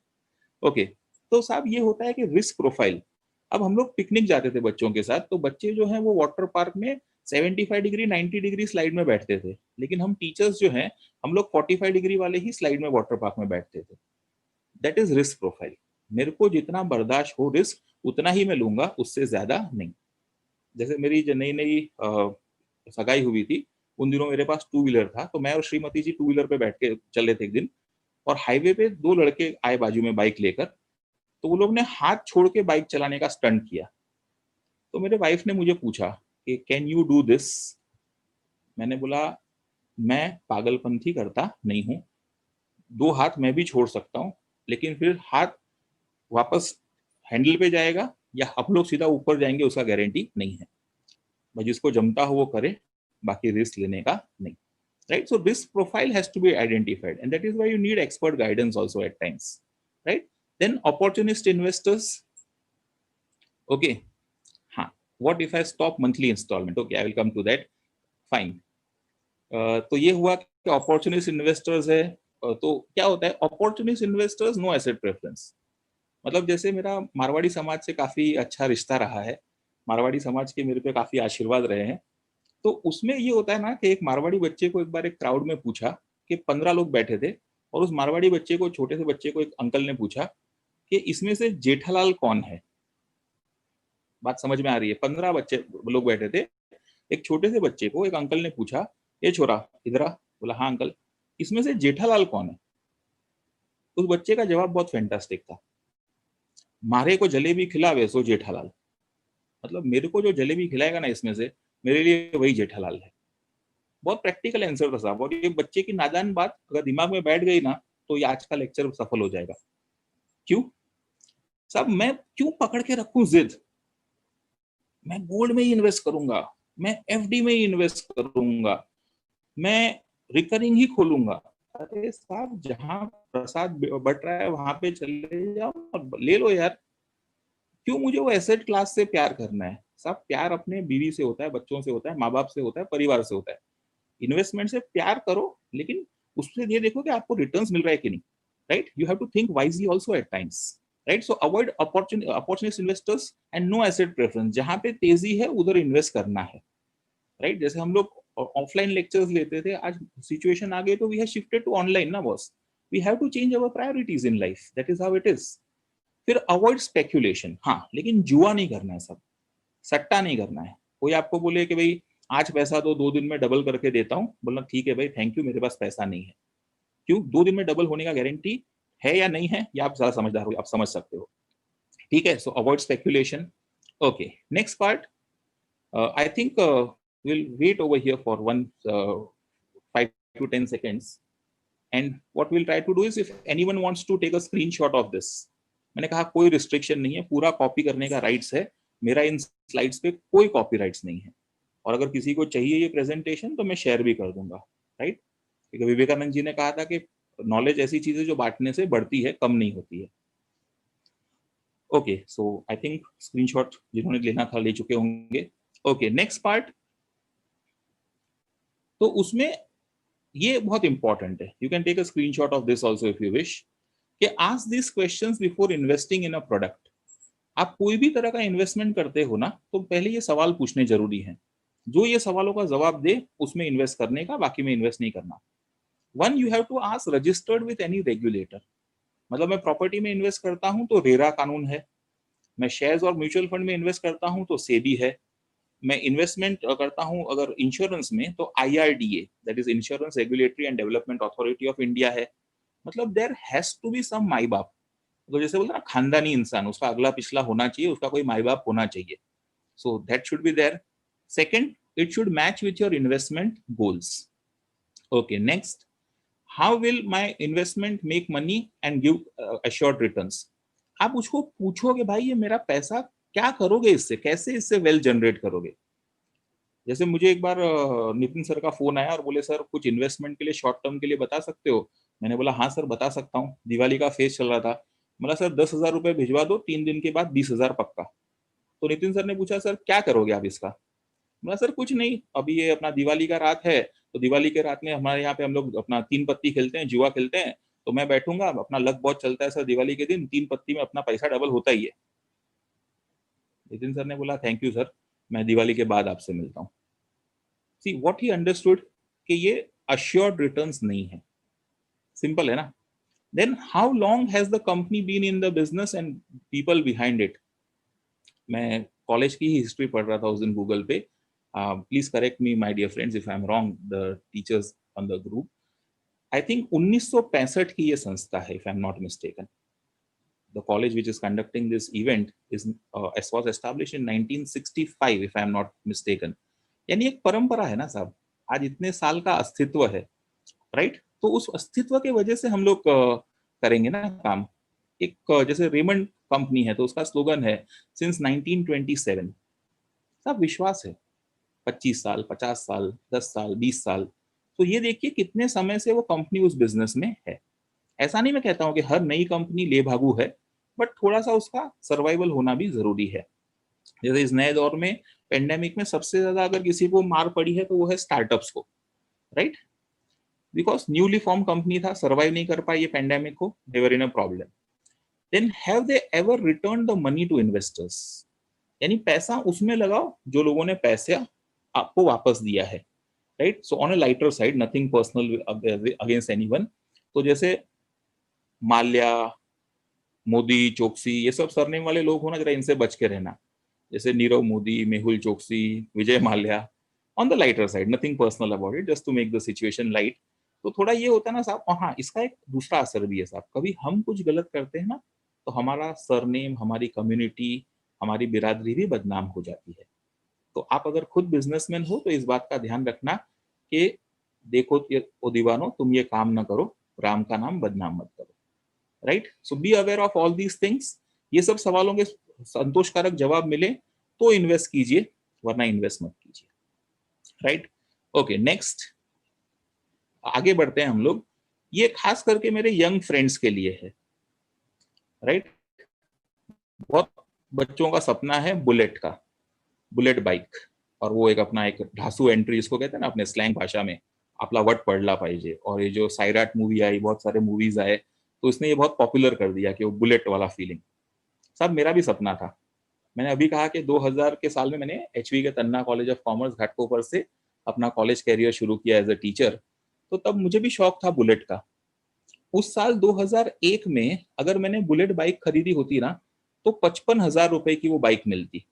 okay. तो साहब ये होता है कि रिस्क प्रोफाइल। अब हम लोग पिकनिक जाते थे बच्चों के साथ, तो बच्चे जो हैं वो वाटर पार्क में 75 डिग्री 90 डिग्री स्लाइड में बैठते थे, लेकिन हम टीचर्स जो हैं हम लोग 45 डिग्री वाले ही स्लाइड में वाटर पार्क में बैठते थे। That is risk profile. मेरे को जितना बर्दाश्त हो रिस्क, उतना ही मैं लूंगा, उससे ज्यादा नहीं। जैसे मेरी जो नई नई सगाई हुई थी, उन दिनों मेरे पास टू व्हीलर था, तो मैं और श्रीमती जी टू व्हीलर पे बैठ के चले थे एक दिन, और हाईवे पे दो लड़के आए बाजू में बाइक लेकर। तो वो लोग ने हाथ छोड़ के बाइक चलाने का स्टंट किया। तो मेरे वाइफ ने मुझे पूछा कि कैन यू डू दिस। मैंने बोला मैं पागलपंथी करता नहीं हूं, दो हाथ मैं भी छोड़ सकता हूं, लेकिन फिर हाथ वापस हैंडल पे जाएगा या आप लोग सीधा ऊपर जाएंगे उसका गारंटी नहीं है। भाई जिसको जमता हो वो करे, बाकी रिस्क लेने का नहीं, right? So this profile has to be identified, and that is why you need expert guidance also at times, right? Then opportunist investors, okay, हाँ, what if I stop monthly installment? Okay, I will come to that, fine. तो ये हुआ कि opportunist investors है। तो क्या होता है opportunist investors, no asset preference। मतलब जैसे मेरा मारवाड़ी समाज से काफी अच्छा रिश्ता रहा है, मारवाड़ी समाज के मेरे पे काफी आशीर्वाद रहे हैं। तो उसमें ये होता है ना कि एक मारवाड़ी बच्चे को एक बार एक क्राउड में पूछा कि 15 लोग बैठे थे, और उस मारवाड़ी बच्चे को, छोटे से बच्चे को एक अंकल ने पूछा कि इसमें से जेठालाल कौन है। बात समझ में आ रही है? 15 बच्चे लोग बैठे थे, एक छोटे से बच्चे को एक अंकल ने पूछा, ये छोरा इधर आ। बोला हाँ अंकल, इसमें से जेठालाल कौन है। उस बच्चे का जवाब बहुत फैंटास्टिक था, मारे को जलेबी खिलावे सो जेठालाल। मतलब मेरे को जो जलेबी खिलाएगा ना इसमें से, मेरे लिए वही जेठालाल है। बहुत प्रैक्टिकल आंसर था साहब, और ये बच्चे की नादान बात अगर दिमाग में बैठ गई ना, तो ये आज का लेक्चर सफल हो जाएगा। क्यों साहब, मैं क्यों पकड़ के रखूं जिद, मैं गोल्ड में ही इन्वेस्ट करूंगा, मैं एफडी में ही इन्वेस्ट करूंगा, मैं रिकरिंग ही खोलूंगा। अरे साहब जहां प्रसाद बट रहा है वहां पे चले जाओ और ले लो यार। क्यों मुझे वो एसेट क्लास से प्यार करना है? साहब प्यार अपने बीवी से होता है, बच्चों से होता है, माँ बाप से होता है, परिवार से होता है। इन्वेस्टमेंट से प्यार करो, लेकिन उससे ये देखो कि आपको रिटर्न्स मिल रहा है कि नहीं, right? You have to think wisely also at times, right? So avoid opportunist investors and no asset preference. जहां पे तेजी है उधर इन्वेस्ट करना है, राइट? जैसे हम लोग ऑफलाइन लेक्चर्स लेते थे, आज सिचुएशन आ गई तो we have shifted to online ना boss. We have to change our priorities in life, that is how it is. फिर अवॉइड स्पेक्यूलेशन, हाँ, लेकिन जुआ नहीं करना है, सब सट्टा नहीं करना है। कोई आपको बोले कि भाई आज पैसा दो, 2 दिन में डबल करके देता हूँ, बोलना ठीक है भाई थैंक यू, मेरे पास पैसा नहीं है। क्यों? 2 दिन में डबल होने का गारंटी है या नहीं है, या आप ज्यादा समझदार हो, आप समझ सकते हो, ठीक है? So avoid speculation, okay. Next part, I think will wait over here for 5 to 10 seconds, and what we'll try to do is if anyone wants to take a screenshot of this, मैंने कहा कोई restriction नहीं है, पूरा copy करने का rights है, मेरा इन स्लाइड्स पे कोई कॉपीराइट्स नहीं है, और अगर किसी को चाहिए ये प्रेजेंटेशन तो मैं शेयर भी कर दूंगा, राइट? क्योंकि विवेकानंद जी ने कहा था कि नॉलेज ऐसी चीज है जो बांटने से बढ़ती है, कम नहीं होती है। Okay, so I think screenshot जिन्होंने लेना था ले चुके होंगे। ओके, नेक्स्ट पार्ट, तो उसमें ये बहुत इंपॉर्टेंट है, you can take a screenshot of this also if you wish, कि ask this questions before investing in a product. आप कोई भी तरह का इन्वेस्टमेंट करते हो ना, तो पहले ये सवाल पूछने जरूरी है। जो ये सवालों का जवाब दे उसमें इन्वेस्ट करने का, बाकी में इन्वेस्ट नहीं करना। One, you have to ask registered with any regulator. मतलब मैं प्रॉपर्टी में इन्वेस्ट करता हूं तो रेरा कानून है, मैं शेयर्स और म्यूचुअल फंड में इन्वेस्ट करता हूं तो सेबी है, मैं इन्वेस्टमेंट करता हूं अगर इंश्योरेंस में तो IRDA, that is insurance regulatory and development authority of India है। मतलब there has to be some माई बाप, तो जैसे बोलते ना खानदानी इंसान, उसका अगला पिछला होना चाहिए, उसका कोई माई बाप होना चाहिए। So that should be there. Second, it should match with your investment goals. Okay, next, how will my investment make money and give assured returns. आप उसको पूछोगे भाई ये मेरा पैसा क्या करोगे इससे, कैसे इससे वेल्थ जनरेट करोगे। जैसे मुझे एक बार नितिन सर का फोन आया और बोले सर कुछ इन्वेस्टमेंट के लिए शॉर्ट टर्म के लिए बता सकते हो। मैंने बोला हाँ सर बता सकता हूँ, दिवाली का फेस चल रहा था, बोला सर 10,000 रुपए भिजवा दो, 3 दिन के बाद 20,000 पक्का। तो नितिन सर ने पूछा सर क्या करोगे आप इसका। बोला सर कुछ नहीं, अभी ये अपना दिवाली का रात है, तो दिवाली के रात में हमारे यहाँ पे हम लोग अपना 3 पत्ती खेलते हैं, जुआ खेलते हैं, तो मैं बैठूंगा, अपना लक बहुत चलता है सर, दिवाली के दिन 3 पत्ती में अपना पैसा डबल होता ही है। नितिन सर ने बोला थैंक यू सर, मैं दिवाली के बाद आपसे मिलता हूँ। सी व्हाट ही अंडरस्टूड कि ये अश्योर्ड रिटर्न्स नहीं है। सिंपल है ना। Then how long has the company been in the business and people behind it. मैं कॉलेज की ही हिस्ट्री पढ़ रहा था उस दिन गूगल पे, please correct me my dear friends if I am wrong, the teachers on the group. I think 1965 की ये संस्था है if I am not mistaken. The college which is conducting this event is was established in 1965 if I am not mistaken. यानी एक परंपरा है ना साहब, आज इतने साल का अस्तित्व है, राइट? तो उस अस्तित्व के वजह से हम लोग करेंगे ना काम। एक जैसे रेमंड कंपनी है तो उसका स्लोगन है सिंस 1927। साहब विश्वास है, 25 साल, 50 साल, 10 साल, 20 साल, तो ये देखिए कितने समय से वो कंपनी उस बिजनेस में है। ऐसा नहीं मैं कहता हूं कि हर नई कंपनी ले भागू है, बट थोड़ा सा उसका सर्वाइवल होना भी जरूरी है। जैसे इस नए दौर में पेंडेमिक में सबसे ज्यादा अगर किसी को मार पड़ी है तो वो है स्टार्टअप्स को, right? Because newly form company था, सर्वाइव नहीं कर पाई ये पेंडेमिक को, they were in a problem. Then have they ever return the money to investors. यानी पैसा उसमें लगाओ जो लोगों ने पैसे आपको वापस दिया है, right? So on a lighter side, nothing personal against anyone. तो जैसे माल्या, मोदी, चोकसी, ये सब सरनेम वाले लोग हो ना, जरा इनसे बच के रहना। जैसे Nirav Modi, Mehul Choksi, Vijay Mallya, on the lighter side, nothing personal about it, just to make the situation light. तो थोड़ा ये होता है ना साहब। और हाँ, इसका एक दूसरा असर भी है साहब, कभी हम कुछ गलत करते हैं ना तो हमारा सरनेम, हमारी कम्युनिटी, हमारी बिरादरी भी बदनाम हो जाती है। तो आप अगर खुद बिजनेसमैन हो तो इस बात का ध्यान रखना कि देखो ओ दीवानो, तुम ये काम ना करो, राम का नाम बदनाम मत करो, right? So be aware of all these things. ये सब सवालों के संतोषकारक जवाब मिले तो इन्वेस्ट कीजिए, वरना इन्वेस्ट मत कीजिए, राइट? ओके, नेक्स्ट आगे बढ़ते हैं हम लोग। ये खास करके मेरे यंग फ्रेंड्स के लिए है, राइट? बहुत बच्चों का सपना है बुलेट का, बुलेट बाईक, और वो एक अपना एक ढासू एंट्री जिसको कहते हैं ना अपने स्लैंग भाषा में, आपला वट पडला पाहिजे। और ये जो सायराट मूवी आई, बहुत सारे मूवीज आए, तो इसने ये बहुत पॉपुलर कर दिया कि वो बुलेट वाला फीलिंग। साहब मेरा भी सपना था। मैंने अभी कहा कि 2000 के साल में मैंने HV के तन्ना कॉलेज ऑफ कॉमर्स घाटकोपर से अपना कॉलेज कैरियर शुरू किया एज अ टीचर। तो तब मुझे भी शौक था बुलेट का। उस साल 2001 में अगर मैंने बुलेट बाइक खरीदी होती ना तो 55,000 रुपए की वो बाइक मिलती।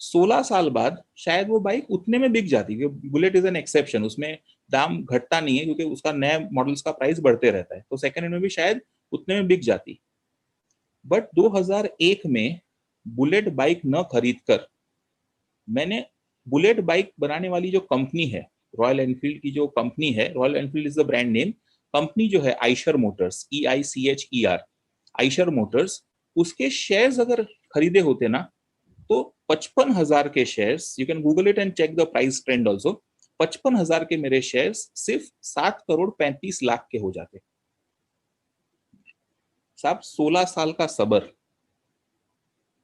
16 साल बाद शायद वो बाइक उतने में बिक जाती, क्योंकि बुलेट इज एन एक्सेप्शन, उसमें दाम घटता नहीं है क्योंकि उसका नया मॉडल्स का प्राइस बढ़ते रहता है, तो सेकंड हैंड में भी शायद उतने में बिक जाती। बट 2001 में बुलेट बाइक न खरीद कर मैंने बुलेट बाइक बनाने वाली जो कंपनी है, रॉयल एनफील्ड की जो कंपनी है, Royal Enfield is the brand name, company जो है Eicher Motors, EICHER, Eicher Motors, उसके शेयर्स अगर खरीदे होते ना तो 55,000 के shares, you can google it and check the price trend also, 55,000 के मेरे शेयर्स सिर्फ 7,35,00,000 के हो जाते। साहब 16 साल का सबर,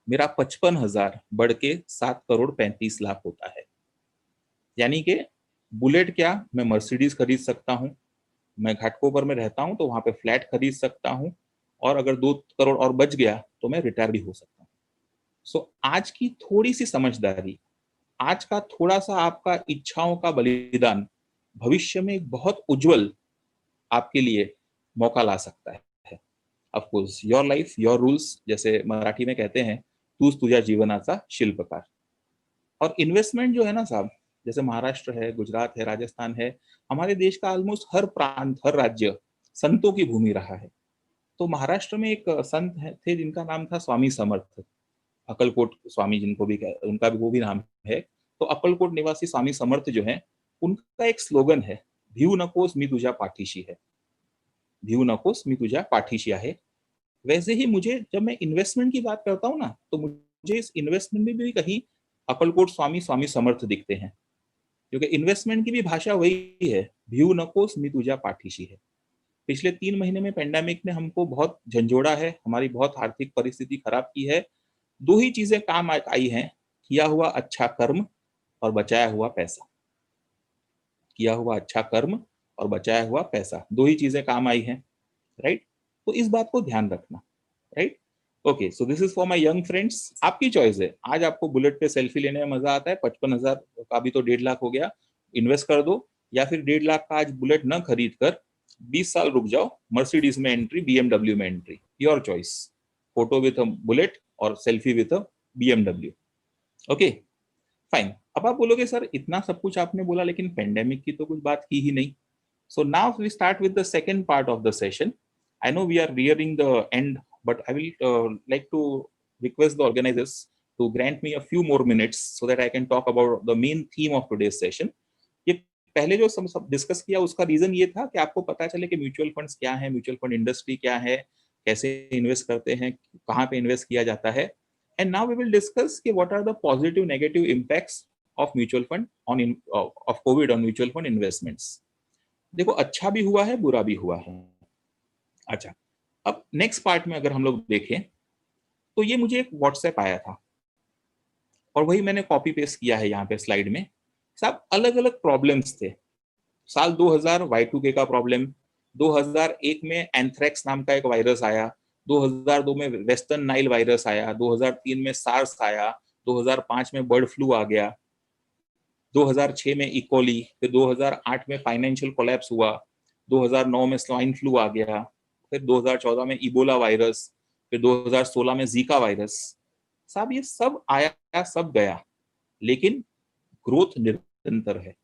मेरा 55,000 बढ़ के 7,35,00,000 होता है। यानी कि बुलेट क्या, मैं मर्सिडीज खरीद सकता हूं, मैं घाटकोपर में रहता हूं तो वहां पे फ्लैट खरीद सकता हूं, और अगर 2 करोड़ और बच गया तो मैं रिटायर भी हो सकता हूं। सो आज की थोड़ी सी समझदारी, आज का थोड़ा सा आपका इच्छाओं का बलिदान भविष्य में एक बहुत उज्जवल आपके लिए मौका ला सकता है। Of course your life your rules, जैसे मराठी में कहते हैं, तूच तुझ्या जीवनाचा शिल्पकार। और इन्वेस्टमेंट जो है ना साहब, जैसे महाराष्ट्र है, गुजरात है, राजस्थान है, हमारे देश का ऑलमोस्ट हर प्रांत, हर राज्य संतों की भूमि रहा है। तो महाराष्ट्र में एक संत थे जिनका नाम था स्वामी समर्थ, अक्कलकोट स्वामी जिनको भी उनका भी वो भी नाम है। तो अक्कलकोट निवासी स्वामी समर्थ जो है, उनका एक स्लोगन है, भिऊ नकोस मी तुझ्या पाठीशी है, भिऊ नकोस मी तुझ्या पाठीशी आहे। वैसे ही मुझे जब मैं इन्वेस्टमेंट की बात करता हूँ ना, तो मुझे इस इन्वेस्टमेंट में भी कहीं अक्कलकोट स्वामी स्वामी समर्थ दिखते हैं, क्योंकि इन्वेस्टमेंट की भी भाषा वही है, भिऊ नकोस मी तुझ्या पाठीशी है। पिछले 3 महीने में पेंडेमिक ने हमको बहुत झंझोड़ा है, हमारी बहुत आर्थिक परिस्थिति खराब की है। 2 ही चीजें काम आई हैं, किया हुआ अच्छा कर्म और बचाया हुआ पैसा। किया हुआ अच्छा कर्म और बचाया हुआ पैसा, 2 ही चीजें काम आई हैं, राइट। तो इस बात को ध्यान रखना, right. Okay, so this is for my young friends. आपकी चॉइस है, आज आपको बुलेट पे सेल्फी लेने में मजा आता है, 55,000 का भी तो 1.5 लाख हो गया, इन्वेस्ट कर दो, या फिर 1.5 लाख का आज बुलेट न खरीद कर 20 साल रुक जाओ, मर्सिडीज में एंट्री, BMW में entry, your choice. Photo with a bullet और selfie with a BMW। Okay fine. अब आप बोलोगे सर इतना सब कुछ आपने बोला लेकिन पेंडेमिक की तो कुछ बात की ही नहीं। So now we start with the second part of the session. I know we are nearing the end, but I will like to request the organizers to grant me a few more minutes so that I can talk about the main theme of today's session. ये पहले जो सब discuss किया उसका reason ये था कि आपको पता चले कि म्यूचुअल फंड्स क्या है, म्यूचुअल फंड इंडस्ट्री क्या है, कैसे इन्वेस्ट करते हैं, कहाँ पे इन्वेस्ट किया जाता है। And now we will discuss कि what are the positive negative impacts of mutual fund on of covid on mutual fund investments. देखो अच्छा भी हुआ है, बुरा भी हुआ है। अच्छा, अब नेक्स्ट पार्ट में अगर हम लोग देखें तो ये मुझे एक व्हाट्सएप आया था और वही मैंने कॉपी पेस्ट किया है यहाँ पे स्लाइड में। सब अलग अलग प्रॉब्लम्स थे। साल 2000 Y2K का प्रॉब्लम, 2001 में एंथ्रेक्स नाम का एक वायरस आया, 2002 में वेस्टर्न नाइल वायरस आया, 2003 में सार्स आया, 2005 में बर्ड फ्लू आ गया, 2006 में इकोली, फिर 2008 में फाइनेंशियल कोलैप्स हुआ, 2009 में स्वाइन फ्लू आ गया, फिर 2014 में इबोला वायरस, फिर 2016 में जीका वायरस। साहब ये सब आया सब गया, लेकिन ग्रोथ निरंतर है।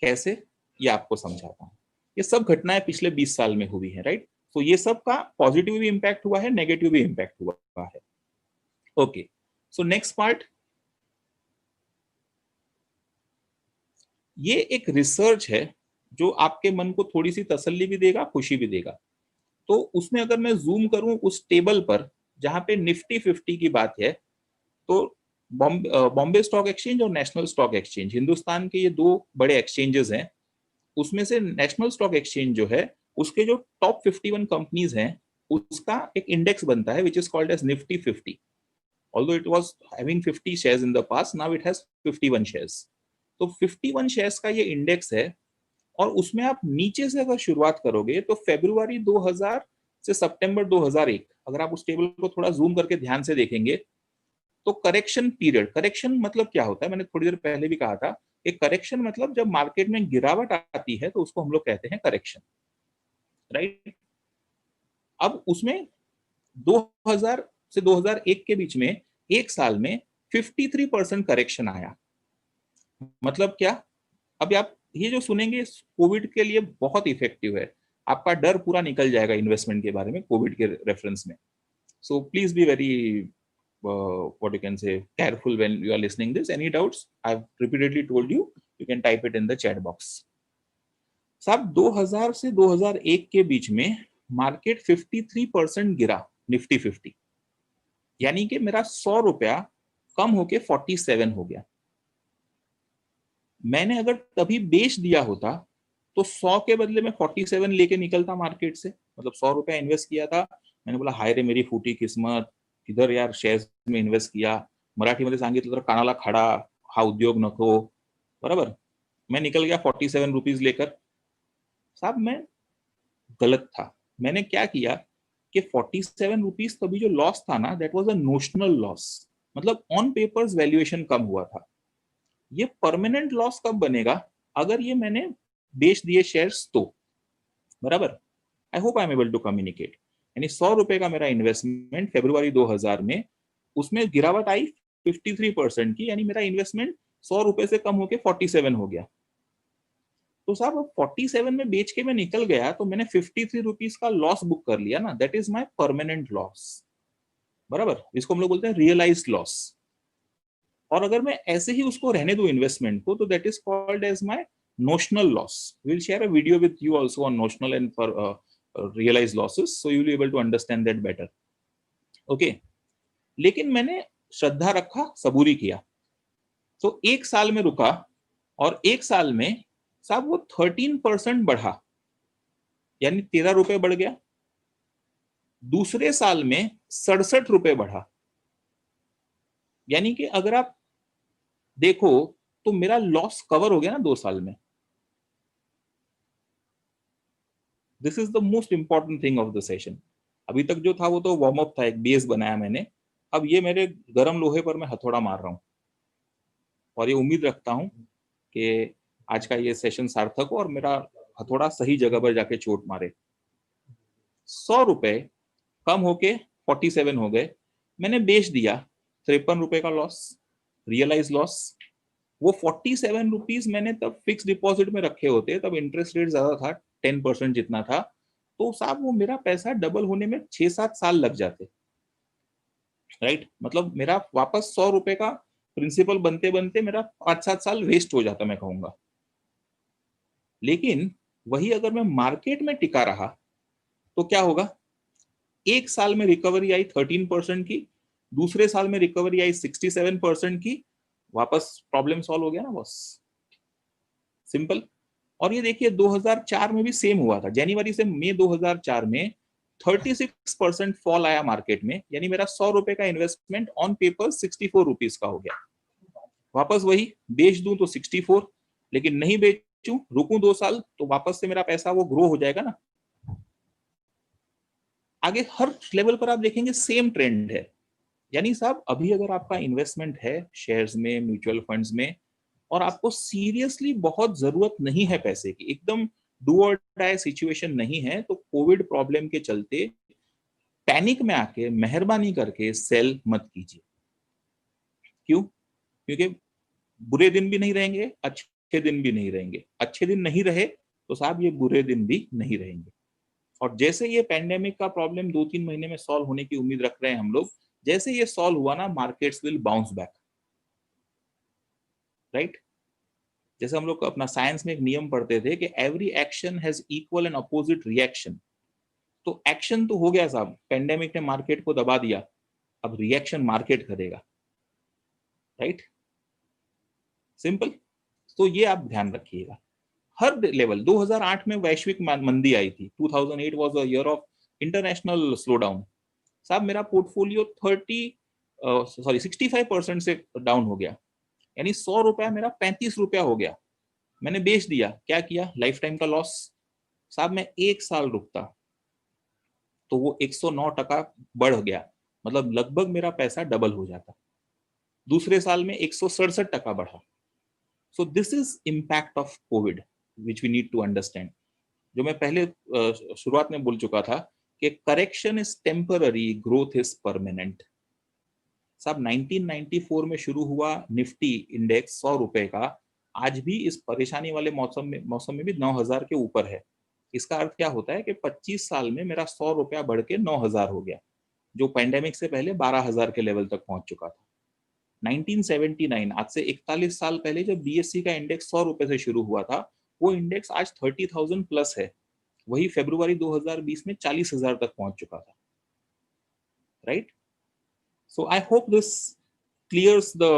कैसे, ये आपको समझाता हूँ। ये सब घटनाएं पिछले 20 साल में हुई है, राइट। तो ये सब का पॉजिटिव भी इम्पैक्ट हुआ है, नेगेटिव भी इम्पैक्ट हुआ है। ओके, सो नेक्स्ट पार्ट, ये एक रिसर्च है जो आपके मन को थोड़ी सी तसल्ली भी देगा, खुशी भी देगा। तो उसमें अगर मैं जूम करूं उस टेबल पर जहां पे निफ्टी 50 की बात है, तो बॉम्बे स्टॉक एक्सचेंज और नेशनल स्टॉक एक्सचेंज, हिंदुस्तान के ये 2 बड़े एक्सचेंजेस हैं। उसमें से नेशनल स्टॉक एक्सचेंज जो है, उसके जो टॉप 51 कंपनीज हैं, उसका एक इंडेक्स बनता है which is called as Nifty 50। Although it was having 50 shares in the past, now it has 51 shares. तो 51 शेयर्स का ये इंडेक्स है, और उसमें आप नीचे से अगर शुरुआत करोगे तो फरवरी 2000 से सितंबर 2001, अगर आप उस टेबल को थोड़ा जूम करके ध्यान से देखेंगे तो करेक्शन पीरियड, करेक्शन मतलब क्या होता है, मैंने थोड़ी देर पहले भी कहा था, एक करेक्शन मतलब जब मार्केट में गिरावट आती है तो उसको हम लोग कहते हैं करेक्शन, राइट। अब उसमें 2000 से 2001 के बीच में एक साल में 53% करेक्शन आया। मतलब क्या, अभी आप ये जो सुनेंगे कोविड के लिए बहुत इफेक्टिव है, आपका डर पूरा निकल जाएगा इन्वेस्टमेंट के बारे में कोविड के रेफरेंस में। So please be very what you can say careful when you are listening this. Any doubts? I've repeatedly told you, you can type it in the chat box. साहब 2000 से 2001 के बीच में market 53% गिरा, Nifty 50। यानी कि मेरा 100 रुपया कम होके 47 हो गया। मैंने अगर तभी बेच दिया होता तो 100 के बदले में 47 लेके निकलता मार्केट से। मतलब 100 रुपया इन्वेस्ट किया था, मैंने बोला हाय रे मेरी फूटी किस्मत, इधर यार शेअर्स में इन्वेस्ट किया, मराठीमध्ये सांगितलं तर कानाला खडा, हा उद्योग नको, बराबर। मैं निकल गया 47 रुपीज लेकर। साहब मैं गलत था। मैंने क्या किया कि 47 रुपीज तभी जो लॉस था ना, that was a notional loss, मतलब ऑन पेपर्स वैल्यूएशन कम हुआ था। ये परमानेंट लॉस कब बनेगा? अगर ये मैंने बेच दिए शेयर्स तो, बराबर। I hope I am able to communicate. यानी 100 रुपए का मेरा इन्वेस्टमेंट फरवरी 2000 में, उसमें गिरावट आई 53% की, यानी मेरा इन्वेस्टमेंट 100 रुपए से कम होके 47 हो गया। तो साहब अब 47 में बेच के मैं निकल गया तो मैंने 53 रुपीज का लॉस बुक कर लिया ना, that is my permanent loss, बराबर। इसको हम लोग बोलते हैं रियलाइज्ड लॉस। और अगर मैं ऐसे ही उसको रहने दूं इन्वेस्टमेंट को, तो that is called as my notional loss. We will share a video with you also on notional and realised losses, so you will be able to understand that better. Okay, लेकिन मैंने श्रद्धा रखा, सबूरी किया, तो एक साल में रुका, और एक साल में साहब वो 13% बढ़ा, यानी 13 रुपए बढ़ गया। दूसरे साल में 67 रुपए बढ़ा, यानी कि अगर आप देखो तो मेरा लॉस कवर हो गया ना 2 साल में। This is the most important thing of the session. अभी तक जो था वो तो वार्म अप था, एक बेस बनाया मैंने। अब ये मेरे गर्म लोहे पर मैं हथौड़ा मार रहा हूं, और ये उम्मीद रखता हूं कि आज का ये सेशन सार्थक हो और मेरा हथौड़ा सही जगह पर जाके चोट मारे। 100 रुपए कम होके 47 हो गए, मैंने बेच दिया, 53 रुपए का लॉस, रियलाइज लॉस। वो 47 रुपीज मैंने तब फिक्स डिपॉजिट में रखे होते, तब इंटरेस्ट रेट ज्यादा था, 10% जितना था, तो साहब वो मेरा पैसा डबल होने में 6-7 साल लग जाते, राइट। मतलब मेरा वापस 100 रुपए का प्रिंसिपल बनते बनते मेरा 5-7 साल वेस्ट हो जाता, मैं कहूंगा। लेकिन वही अगर मैं मार्केट में टिका रहा तो क्या होगा? एक साल में रिकवरी आई 13% की, दूसरे साल में रिकवरी आई 67% की, वापस प्रॉब्लम सॉल्व हो गया ना बॉस, सिंपल। और ये देखिए 2004 में भी सेम हुआ था, जनवरी से मई 2004 में 36% फॉल आया मार्केट में, यानी मेरा 100 रुपए का इन्वेस्टमेंट ऑन पेपर 64 रुपीज का हो गया। वापस वही, बेच दूं तो 64, लेकिन नहीं बेचूं, रुकूं 2 साल, तो वापस से मेरा पैसा वो ग्रो हो जाएगा ना। आगे हर लेवल पर आप देखेंगे सेम ट्रेंड है। यानी साहब अभी अगर आपका इन्वेस्टमेंट है शेयर्स में, म्यूचुअल फंड्स में, और आपको सीरियसली बहुत जरूरत नहीं है पैसे की, एकदम डू और डाई सिचुएशन नहीं है, तो कोविड प्रॉब्लम के चलते पैनिक में आके मेहरबानी करके सेल मत कीजिए। क्यों? क्योंकि बुरे दिन भी नहीं रहेंगे, अच्छे दिन भी नहीं रहेंगे। अच्छे दिन नहीं रहे तो साहब ये बुरे दिन भी नहीं रहेंगे। और जैसे ये पेंडेमिक का प्रॉब्लम 2-3 महीने में सॉल्व होने की उम्मीद रख रहे हैं हम लोग, जैसे ये सॉल्व हुआ ना, markets will bounce back, right. जैसे हम लोग अपना साइंस में एक नियम पढ़ते थे कि every action has equal and opposite reaction. तो एक्शन तो हो गया साहब, पेंडेमिक ने मार्केट को दबा दिया, अब रिएक्शन मार्केट करेगा, राइट, सिंपल। तो ये आप ध्यान रखिएगा। हर लेवल, 2008 में वैश्विक मंदी आई थी, 2008 was a year of international slowdown. साहब मेरा पोर्टफोलियो 65% से डाउन हो गया, यानी 100 रुपया मेरा 35 रुपया हो गया। मैंने बेच दिया, क्या किया? लाइफ टाइम का लॉस। साहब मैं एक साल रुकता तो वो 109% बढ़ गया, मतलब लगभग मेरा पैसा डबल हो जाता। दूसरे साल में 167% बढ़ा। So this is impact of COVID which we need to understand. जो मैं पहले शुरुआत में बोल चुका था कि correction is temporary, growth is permanent. साहब 1994 में शुरू हुआ निफ्टी इंडेक्स 100 रुपए का, आज भी इस परेशानी वाले मौसम में भी 9000 के ऊपर है। इसका अर्थ क्या होता है कि 25 साल में मेरा 100 रुपया बढ़ के 9000 हो गया, जो पैंडेमिक से पहले 12000 के लेवल तक पहुंच चुका था। 1979, आज से 41 साल पहले, जब बीएससी का इंडेक्स 100 रुपए से शुरू हुआ था, वो इंडेक्स आज 30,000 प्लस है। वही फरवरी 2020 में 40,000 तक पहुंच चुका था, right. So I hope this clears the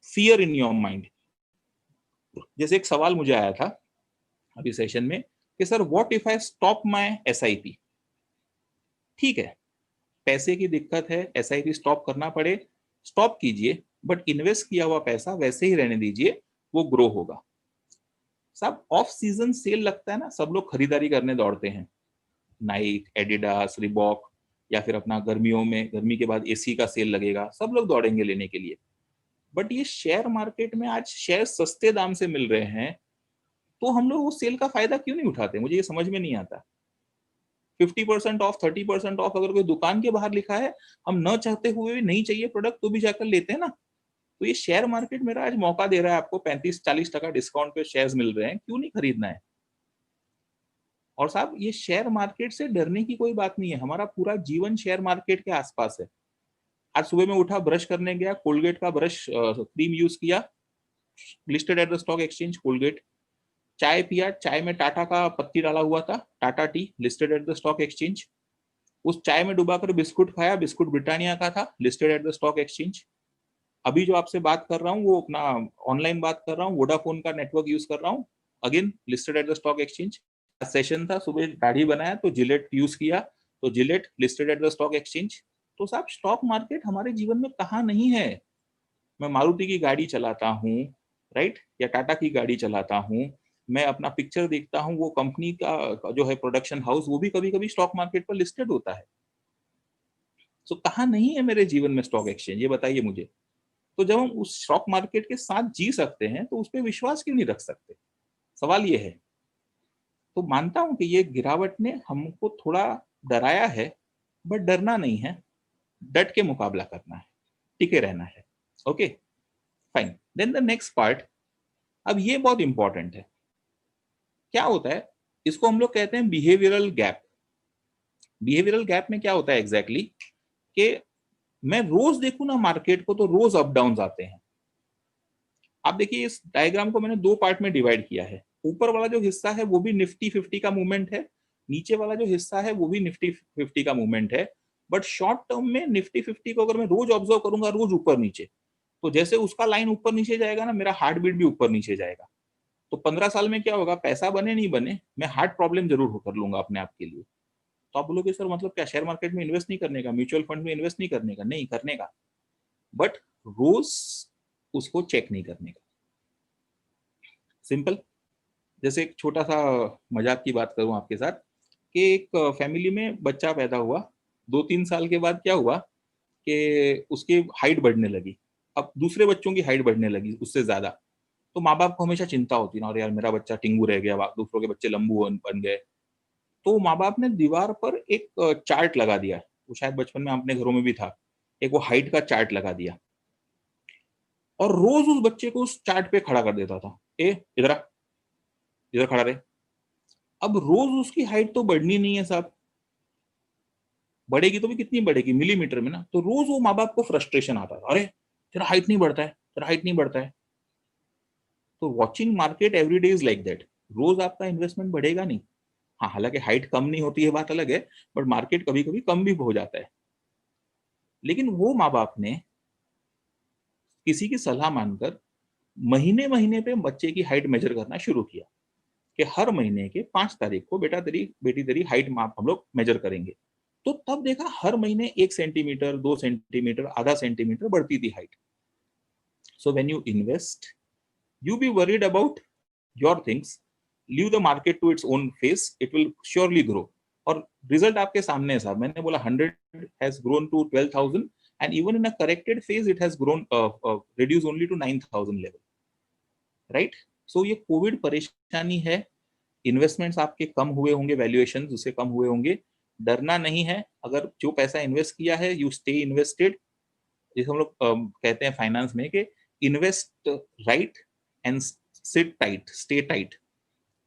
fear in your mind. जैसे एक सवाल मुझे आया था अभी सेशन में कि sir what if I stop my SIP. ठीक है, पैसे की दिक्कत है, एसआईपी स्टॉप करना पड़े, स्टॉप कीजिए, बट इन्वेस्ट किया हुआ पैसा वैसे ही रहने दीजिए, वो ग्रो होगा. सब ऑफ सीजन सेल लगता है ना, सब लोग खरीदारी करने दौड़ते हैं, नाइक, एडिडास, रिबॉक, या फिर अपना गर्मियों में, गर्मी के बाद एसी का सेल लगेगा, सब लोग दौड़ेंगे लेने के लिए. बट ये शेयर मार्केट में आज शेयर सस्ते दाम से मिल रहे हैं, तो हम लोग उस सेल का फायदा क्यों नहीं उठाते? मुझे ये समझ में नहीं आता. 50% ऑफ, 30% ऑफ अगर कोई दुकान के बाहर लिखा है, हम न चाहते हुए भी नहीं चाहिए प्रोडक्ट तो भी जाकर लेते हैं ना. तो ये शेयर मार्केट मेरा आज मौका दे रहा है आपको, 35-40% डिस्काउंट पे शेयर्स मिल रहे हैं, क्यों नहीं खरीदना है? और साहब ये शेयर मार्केट से डरने की कोई बात नहीं है, हमारा पूरा जीवन शेयर मार्केट के आसपास है. आज सुबह में उठा, ब्रश करने गया, कोलगेट का ब्रश क्रीम यूज किया, listed at the stock exchange Colgate. चाय पिया, चाय में टाटा का पत्ती डाला हुआ था, Tata T, listed at the stock exchange. उस चाय में डुबाकर बिस्कुट खाया, बिस्कुट ब्रिटानिया का था, listed at the stock exchange. अभी जो आपसे बात कर रहा हूँ वो अपना ऑनलाइन बात कर रहा हूँ, वोडाफोन का नेटवर्क यूज कर रहा हूँ, again listed at the stock exchange. Session था, सुबह दाढ़ी बनाया तो जिलेट यूज किया, तो Gillette listed at the stock exchange. तो साहब स्टॉक मार्केट हमारे जीवन में कहाँ नहीं है? मैं मारुति की गाड़ी चलाता हूँ, राइट, या टाटा की गाड़ी चलाता हूँ, मैं अपना पिक्चर देखता हूँ, वो कंपनी का जो है प्रोडक्शन हाउस, वो भी कभी कभी स्टॉक मार्केट पर लिस्टेड होता है. तो कहाँ नहीं है मेरे जीवन में स्टॉक एक्सचेंज, ये बताइए मुझे. तो जब हम उस स्टॉक मार्केट के साथ जी सकते हैं तो उस पर विश्वास क्यों नहीं रख सकते? सवाल ये है. तो मानता हूं कि ये गिरावट ने हमको थोड़ा डराया है, बट डरना नहीं है, डट के मुकाबला करना है, टिके रहना है. Okay fine. Then the next part, अब ये बहुत इंपॉर्टेंट है. क्या होता है, इसको हम लोग कहते हैं बिहेवियरल गैप. बिहेवियरल गैप में क्या होता है एग्जैक्टली कि मैं रोज देखूं ना मार्केट को, तो रोज अप डाउन आते हैं. आप देखिए इस डायग्राम को मैंने दो पार्ट में डिवाइड किया है. ऊपर वाला जो हिस्सा है वो भी निफ्टी 50 का मूवमेंट है, नीचे वाला जो हिस्सा है वो भी निफ्टी 50 का मूवमेंट है. बट शॉर्ट टर्म में निफ्टी 50 को अगर मैं रोज ऑब्जर्व करूंगा, रोज ऊपर नीचे, तो जैसे उसका लाइन ऊपर नीचे जाएगा ना, मेरा हार्ट बीट भी ऊपर नीचे जाएगा. तो 15 साल में क्या होगा, पैसा बने नहीं बने, मैं हार्ट प्रॉब्लम जरूर कर लूंगा अपने आप के लिए. तो आप बोलोगे सर मतलब क्या शेयर मार्केट में इन्वेस्ट नहीं करने का, म्यूचुअल फंड में इन्वेस्ट नहीं करने का? नहीं करने का, बट रोज उसको चेक नहीं करने का. सिंपल. जैसे एक छोटा सा मजाक की बात करूं आपके साथ कि एक फैमिली में बच्चा पैदा हुआ, 2-3 साल के बाद क्या हुआ कि उसकी हाइट बढ़ने लगी. अब दूसरे बच्चों की हाइट बढ़ने लगी उससे ज्यादा. तो माँ बाप को हमेशा चिंता होती ना, और यार मेरा बच्चा टिंगू रह गया, दूसरों के बच्चे लंबू बन गए. तो माँ बाप ने दीवार पर एक चार्ट लगा दिया, वो शायद बचपन में अपने घरों में भी था, एक वो हाइट का चार्ट लगा दिया, और रोज उस बच्चे को उस चार्ट पे खड़ा कर देता था. ए इधर आ, इधर खड़ा रहे. अब रोज उसकी हाइट तो बढ़नी नहीं है साहब, बढ़ेगी तो भी कितनी बढ़ेगी, मिलीमीटर में ना. तो रोज वो माँ बाप को फ्रस्ट्रेशन आता है, अरे तेरा हाइट नहीं बढ़ता है, तेरा हाइट नहीं बढ़ता है. तो watching market every day is like that. रोज आपका इन्वेस्टमेंट बढ़ेगा नहीं. हाँ, हालांकि हाइट कम नहीं होती है बात अलग है, बट मार्केट कभी कभी कम भी हो जाता है. लेकिन वो माँ बाप ने किसी की सलाह मानकर महीने महीने पे बच्चे की हाइट मेजर करना शुरू किया कि हर महीने के 5 तारीख को बेटा तेरी बेटी तेरी हाइट माप हम लोग मेजर करेंगे. तो तब देखा हर महीने 1 सेंटीमीटर, 2 सेंटीमीटर, आधा सेंटीमीटर बढ़ती थी height. So when you invest, you be worried about your things, leave the market to its own pace, it will surely grow. और रिजल्ट आपके सामने है साहब. मैंने बोला 100 has grown to 12,000 and even in a corrected phase it has grown reduced only to 9,000 level, right? So ये Covid परेशानी है, इन्वेस्टमेंट्स आपके कम हुए होंगे, वैल्यूएशन उससे कम हुए होंगे, डरना नहीं है. अगर जो पैसा इन्वेस्ट किया है यू स्टे इन्वेस्टेड. जिसे हम लोग कहते हैं फाइनेंस में कि invest right and sit tight, stay tight.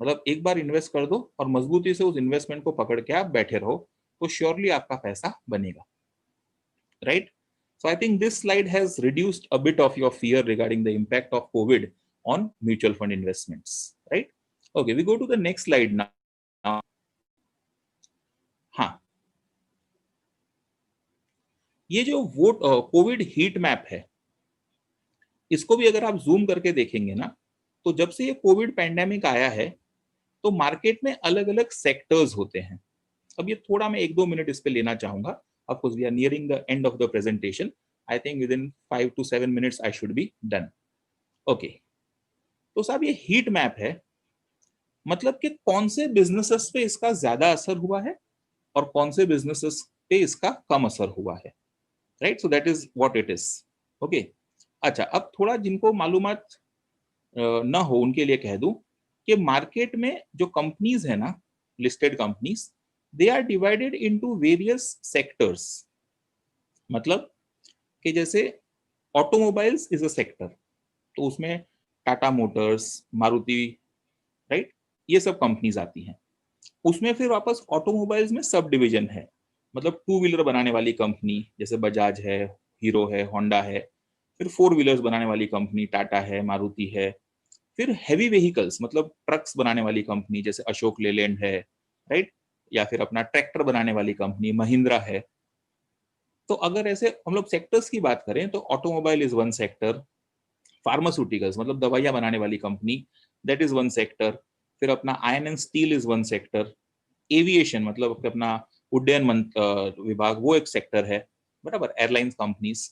मतलब एक बार इन्वेस्ट कर दो और मजबूती से उस इन्वेस्टमेंट को पकड़ के आप बैठे रहो, तो श्योरली आपका पैसा बनेगा, right? So I think this slide has reduced a bit of your fear regarding the impact of COVID on mutual fund investments, right? Okay, we go to the next slide now. हाँ, ये जो vote Covid heat map है, इसको भी अगर आप zoom करके देखेंगे ना, तो जब से ये कोविड पैंडेमिक आया है तो मार्केट में अलग अलग सेक्टर्स होते हैं। अब ये थोड़ा मैं 1-2 मिनट इस पे लेना चाहूंगा। Of course we are nearing the end of the presentation. I think within 5 to 7 minutes I should be done. Okay, तो साहब ये हीट मैप है, मतलब कि कौन से बिजनेसेस पे इसका ज्यादा असर हुआ है और कौन से बिजनेसेस पे इसका कम असर हुआ है। Right, so that is what it is. Okay, अच्छा, अब थोड़ा जिनको मालूमात ना हो उनके लिए कह दूं कि मार्केट में जो कंपनीज है ना, listed companies, they are divided into various sectors. मतलब कि जैसे ऑटोमोबाइल्स इज अ सेक्टर, तो उसमें टाटा मोटर्स, मारुति, राइट, ये सब कंपनीज आती हैं। उसमें फिर वापस ऑटोमोबाइल्स में सब डिवीजन है, मतलब टू व्हीलर बनाने वाली कंपनी जैसे बजाज है, हीरो है, होंडा है। फिर फोर व्हीलर्स बनाने वाली कंपनी टाटा है, मारुति है। फिर हैवी व्हीकल्स मतलब ट्रक्स बनाने वाली कंपनी जैसे अशोक लेलैंड है, राइट, या फिर अपना ट्रैक्टर बनाने वाली कंपनी महिंद्रा है। तो अगर ऐसे हम लोग सेक्टर्स की बात करें तो automobile is one sector, pharmaceuticals मतलब दवाइयां बनाने वाली company, that is one sector. फिर अपना iron and steel is one sector. Aviation मतलब अपना उड्डयन विभाग, वो एक सेक्टर है, बराबर, एयरलाइंस कंपनीज।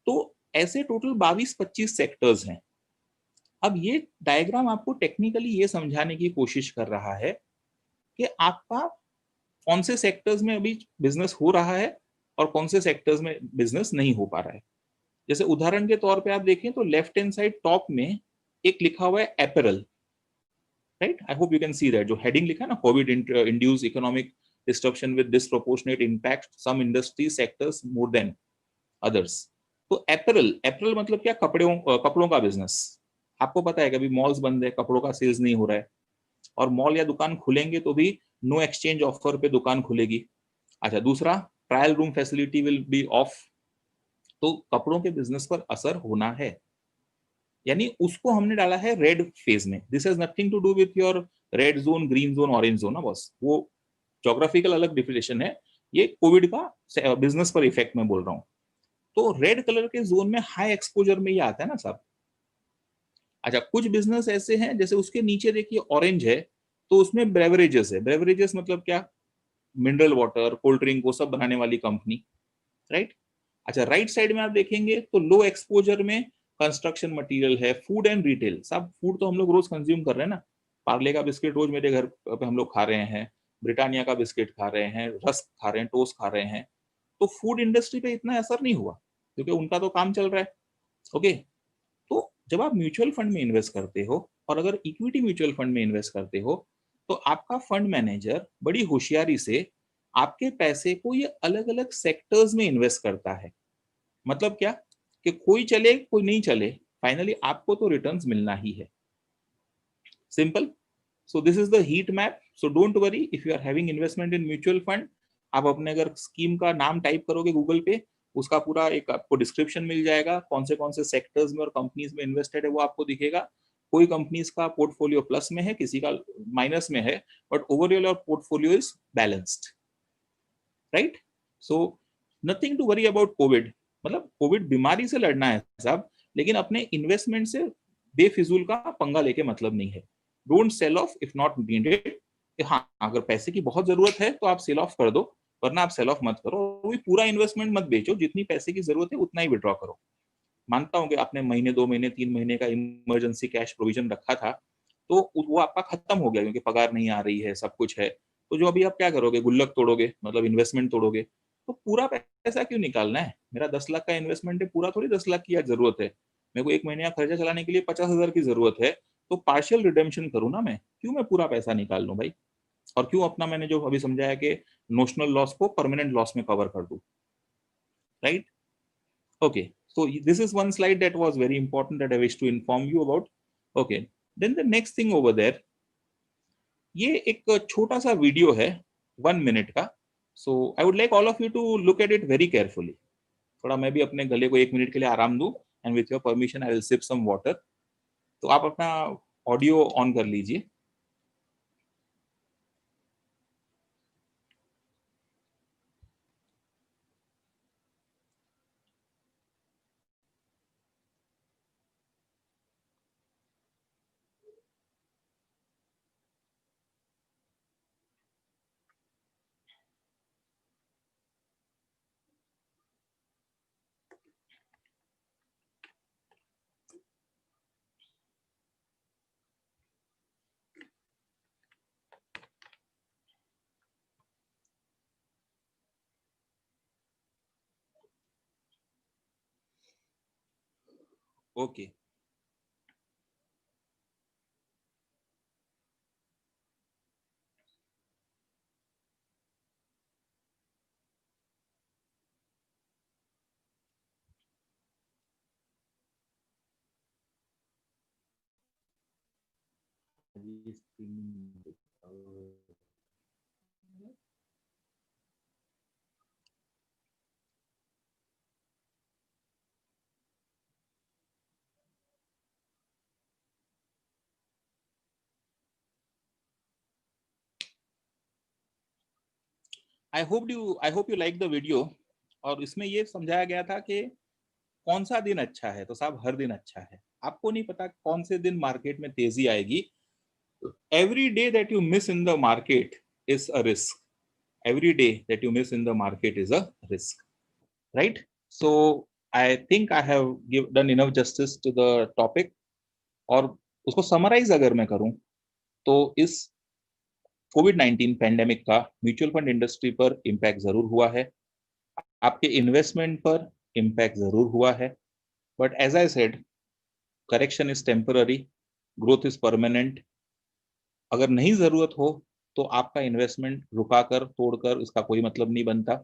तो ऐसे टोटल 22-25 सेक्टर्स हैं। अब ये डायग्राम आपको टेक्निकली ये समझाने की कोशिश कर रहा है कि आपका कौन से सेक्टर्स में अभी बिजनेस हो रहा है और कौन से सेक्टर्स में बिजनेस नहीं हो पा रहा है। जैसे उदाहरण के तौर पे आप देखें तो लेफ्ट हैंड साइड टॉप में एक लिखा हुआ है apparel, right, I hope you can see that, जो हेडिंग लिखा है ना, COVID induced economic disruption with disproportionate impact some industry sectors more than others. तो एपरल, एपरल मतलब क्या, कपड़ों का बिजनेस। आपको पता है कि अभी मॉल्स बंद है, कपड़ों का सेल्स नहीं हो रहा है, और मॉल या दुकान खुलेंगे तो भी नो एक्सचेंज ऑफर पे दुकान खुलेगी। अच्छा, दूसरा, trial room facility will be of. तो कपड़ों के बिजनेस पर असर होना है, यानी उसको हमने डाला है रेड फेज में। This has nothing to do with your red zone, green zone, orange zone ना बॉस, वो जोग्राफिकल अलग डिफिनेशन है। ये कोविड का बिजनेस पर इफेक्ट में बोल रहा हूँ। तो रेड कलर के जोन में हाई एक्सपोजर में ये आता है ना साहब। अच्छा, कुछ बिजनेस ऐसे हैं जैसे उसके नीचे देखिए ऑरेंज है, तो उसमें ब्रेवरेजेस है। ब्रेवरेजेस मतलब क्या, मिनरल वाटर, कोल्ड ड्रिंक, वो सब बनाने वाली कंपनी, राइट। अच्छा, राइट साइड में आप देखेंगे तो लो एक्सपोजर में कंस्ट्रक्शन मटेरियल है, फूड एंड रिटेल। सब फूड तो हम लोग रोज कंज्यूम कर रहे हैं ना, पार्ले का बिस्किट रोज मेरे घर पे हम लोग खा रहे हैं, ब्रिटानिया का बिस्किट खा रहे हैं, रस्क खा रहे हैं, टोस्ट खा रहे हैं। तो फूड इंडस्ट्री पे इतना असर नहीं हुआ क्योंकि उनका तो काम चल रहा है। ओके, तो जब आप म्यूचुअल फंड में इन्वेस्ट करते हो और अगर इक्विटी म्यूचुअल फंड में इन्वेस्ट करते हो, तो आपका फंड मैनेजर बड़ी होशियारी से आपके पैसे को ये अलग अलग सेक्टर्स में इन्वेस्ट करता है। मतलब क्या, कि कोई चले कोई नहीं चले, फाइनली आपको तो रिटर्न्स मिलना ही है। Simple. So this is the heat map. So don't worry if you are having investment in mutual fund. आप अपने अगर स्कीम का नाम टाइप करोगे गूगल पे, उसका पूरा एक आपको डिस्क्रिप्शन मिल जाएगा, कौन से सेक्टर्स में और कंपनीज में इन्वेस्टेड है वो आपको दिखेगा। कोई कंपनीज का पोर्टफोलियो प्लस में है, किसी का माइनस में है, but overall your portfolio is balanced, right. So nothing to worry about COVID. मतलब कोविड बीमारी से लड़ना है साहब, लेकिन अपने इन्वेस्टमेंट से बेफिजूल का पंगा लेके मतलब नहीं है। Don't sell of if not needed. हाँ, अगर पैसे की बहुत जरूरत है तो आप सेल ऑफ कर दो, वरना आप सेल ऑफ मत करो। वही पूरा इन्वेस्टमेंट मत बेचो, जितनी पैसे की जरूरत है उतना ही विड्रॉ करो। मानता हूँ कि आपने महीने, 2 महीने, 3 महीने का इमरजेंसी कैश प्रोविजन रखा था, तो वो आपका खत्म हो गया क्योंकि पगार नहीं आ रही है, सब कुछ है। तो जो अभी आप क्या करोगे, गुल्लक तोड़ोगे, मतलब इन्वेस्टमेंट तोड़ोगे। तो पूरा पैसा क्यों निकालना है? मेरा 10 लाख का इन्वेस्टमेंट है, पूरा थोड़ी 10 लाख की आज जरूरत है। मेरे को एक महीने का खर्चा चलाने के लिए 50,000 की जरूरत है, तो पार्शियल रिडेम्पशन करूँ ना मैं, क्यों मैं पूरा पैसा निकाल लूँ भाई? और क्यों अपना, मैंने जो अभी समझाया कि नोशनल लॉस को परमानेंट लॉस में कवर कर दूं, right. Okay, so this is one slide that was very important that I wish to inform you about. Okay, then the next thing over there, ये एक छोटा सा वीडियो है 1 minute का। So I would like all of you to look at it very carefully. थोड़ा मैं भी अपने गले को 1 मिनट के लिए आराम दूं, and with your permission I will sip some water. तो आप अपना ऑडियो ऑन कर लीजिए। Okay I hope you like the video. और इसमें ये समझाया गया था कि कौन सा दिन अच्छा है, तो साहब हर दिन अच्छा है। आपको नहीं पता कौन से दिन मार्केट में तेजी आएगी। Every day that you miss in the market is a risk. Every day that you miss in the market is a risk, right? So I think I have done enough justice to the topic. और उसको summarise अगर मैं करूं तो इस कोविड-19 pandemic का mutual fund industry पर इम्पैक्ट जरूर हुआ है, आपके इन्वेस्टमेंट पर इम्पैक्ट जरूर हुआ है, but as I said, correction is temporary, growth is permanent. अगर नहीं जरूरत हो तो आपका इन्वेस्टमेंट रुकाकर तोड़कर इसका कोई मतलब नहीं बनता।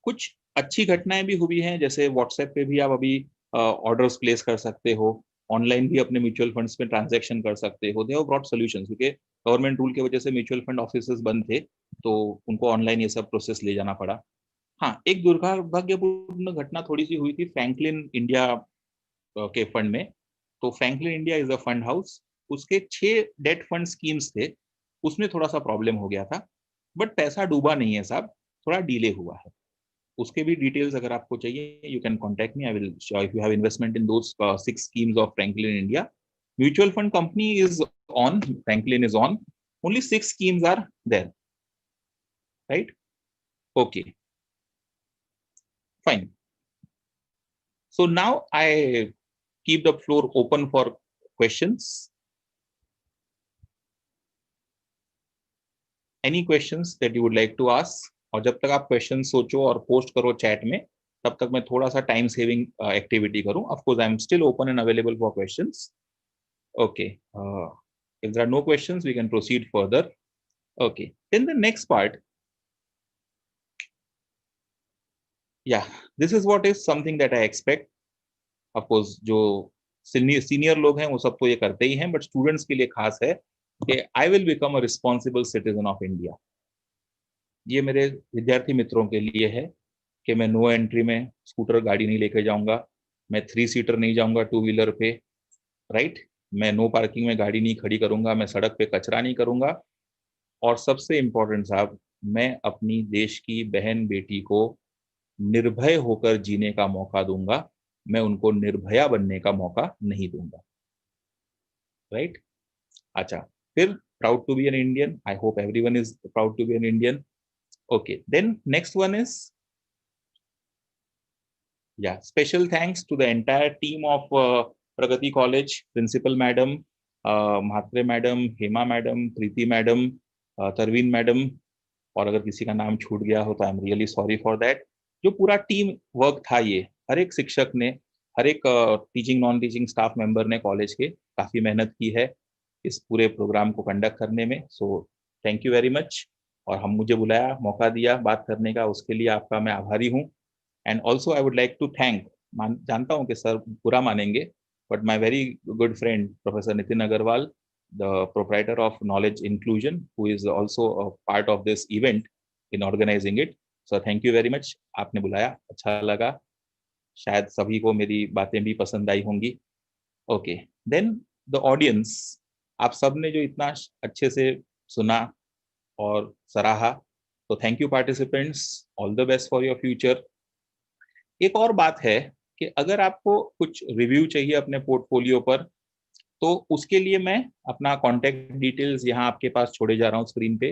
कुछ अच्छी घटनाएं भी हुई हैं, जैसे व्हाट्सएप पे भी आप अभी ऑर्डर्स प्लेस कर सकते हो, ऑनलाइन भी अपने म्यूचुअल फंड्स में ट्रांजैक्शन कर सकते हो। दे हैव ब्रॉट सॉल्यूशंस, क्योंकि गवर्नमेंट रूल की वजह से म्यूचुअल फंड ऑफिसेज बंद थे, तो उनको ऑनलाइन ये सब प्रोसेस ले जाना पड़ा। हाँ, एक दुर्भाग्यपूर्ण घटना थोड़ी सी हुई थी फ्रैंकलिन इंडिया के फंड में। तो Franklin India is a fund house, उसके 6 डेट फंड स्कीम्स थे, उसमें थोड़ा सा प्रॉब्लम हो गया था, बट पैसा डूबा नहीं है साहब, थोड़ा डिले हुआ है। उसके भी डिटेल्स अगर आपको चाहिए, you can contact me, I will show if you have investment in those 6 schemes of Franklin India. Mutual fund company is on, Franklin is on, only 6 schemes are there, right? Okay, fine. So now I keep the floor open for questions. Any questions that you would like to ask? और जब तक आप question सोचो और post करो chat में, तब तक मैं थोड़ा सा टाइम सेविंग एक्टिविटी करूं। Of course I am still open and available for questions. Okay, if there are no questions, we can proceed further. Okay, then the next part, yeah, this is what is something that I expect. Of course, जो senior लोग हैं वो सब तो ये करते ही हैं, but students के लिए खास है कि I will become a responsible citizen of India. ये मेरे विद्यार्थी मित्रों के लिए है कि मैं नो एंट्री में स्कूटर गाड़ी नहीं लेकर जाऊंगा, मैं 3 सीटर नहीं जाऊंगा 2 व्हीलर पे, राइट? मैं नो पार्किंग में गाड़ी नहीं खड़ी करूंगा, मैं सड़क पे कचरा नहीं करूंगा। और सबसे इम्पोर्टेंट साहब, मैं अपनी देश की बहन बेटी को निर्भय होकर जीने का मौका दूंगा, मैं उनको निर्भया बनने का मौका नहीं दूंगा, राइट? अच्छा, फिर proud to be an Indian, I hope everyone is proud to be an Indian. Okay, then next one is, yeah, special thanks to the entire team of Pragati College, principal madam, Mhatre madam, Hema madam, Preeti madam, Tarveen madam, और अगर किसी का नाम छूट गया हो तो I am really sorry for that. जो पूरा टीम वर्क था, ये हर एक शिक्षक ने, हर एक teaching non teaching staff member ने कॉलेज के काफी मेहनत की है इस पूरे प्रोग्राम को कंडक्ट करने में। So thank you very much. और हम मुझे बुलाया, मौका दिया बात करने का, उसके लिए आपका मैं आभारी हूँ। And also I would like to thank, जानता हूँ कि सर बुरा मानेंगे, but my very good friend professor Nitin Agarwal, the proprietor of Knowledge Inclusion, who is also a part of this event in organizing it. So thank you very much. आपने बुलाया, अच्छा लगा, शायद सभी को मेरी बातें भी पसंद आई होंगी। ओके, देन द ऑडियंस, आप सब ने जो इतना अच्छे से सुना और सराहा, तो thank you participants, all the best for your future. एक और बात है कि अगर आपको कुछ रिव्यू चाहिए अपने पोर्टफोलियो पर, तो उसके लिए मैं अपना कॉन्टैक्ट डिटेल्स यहाँ आपके पास छोड़े जा रहा हूँ स्क्रीन पे।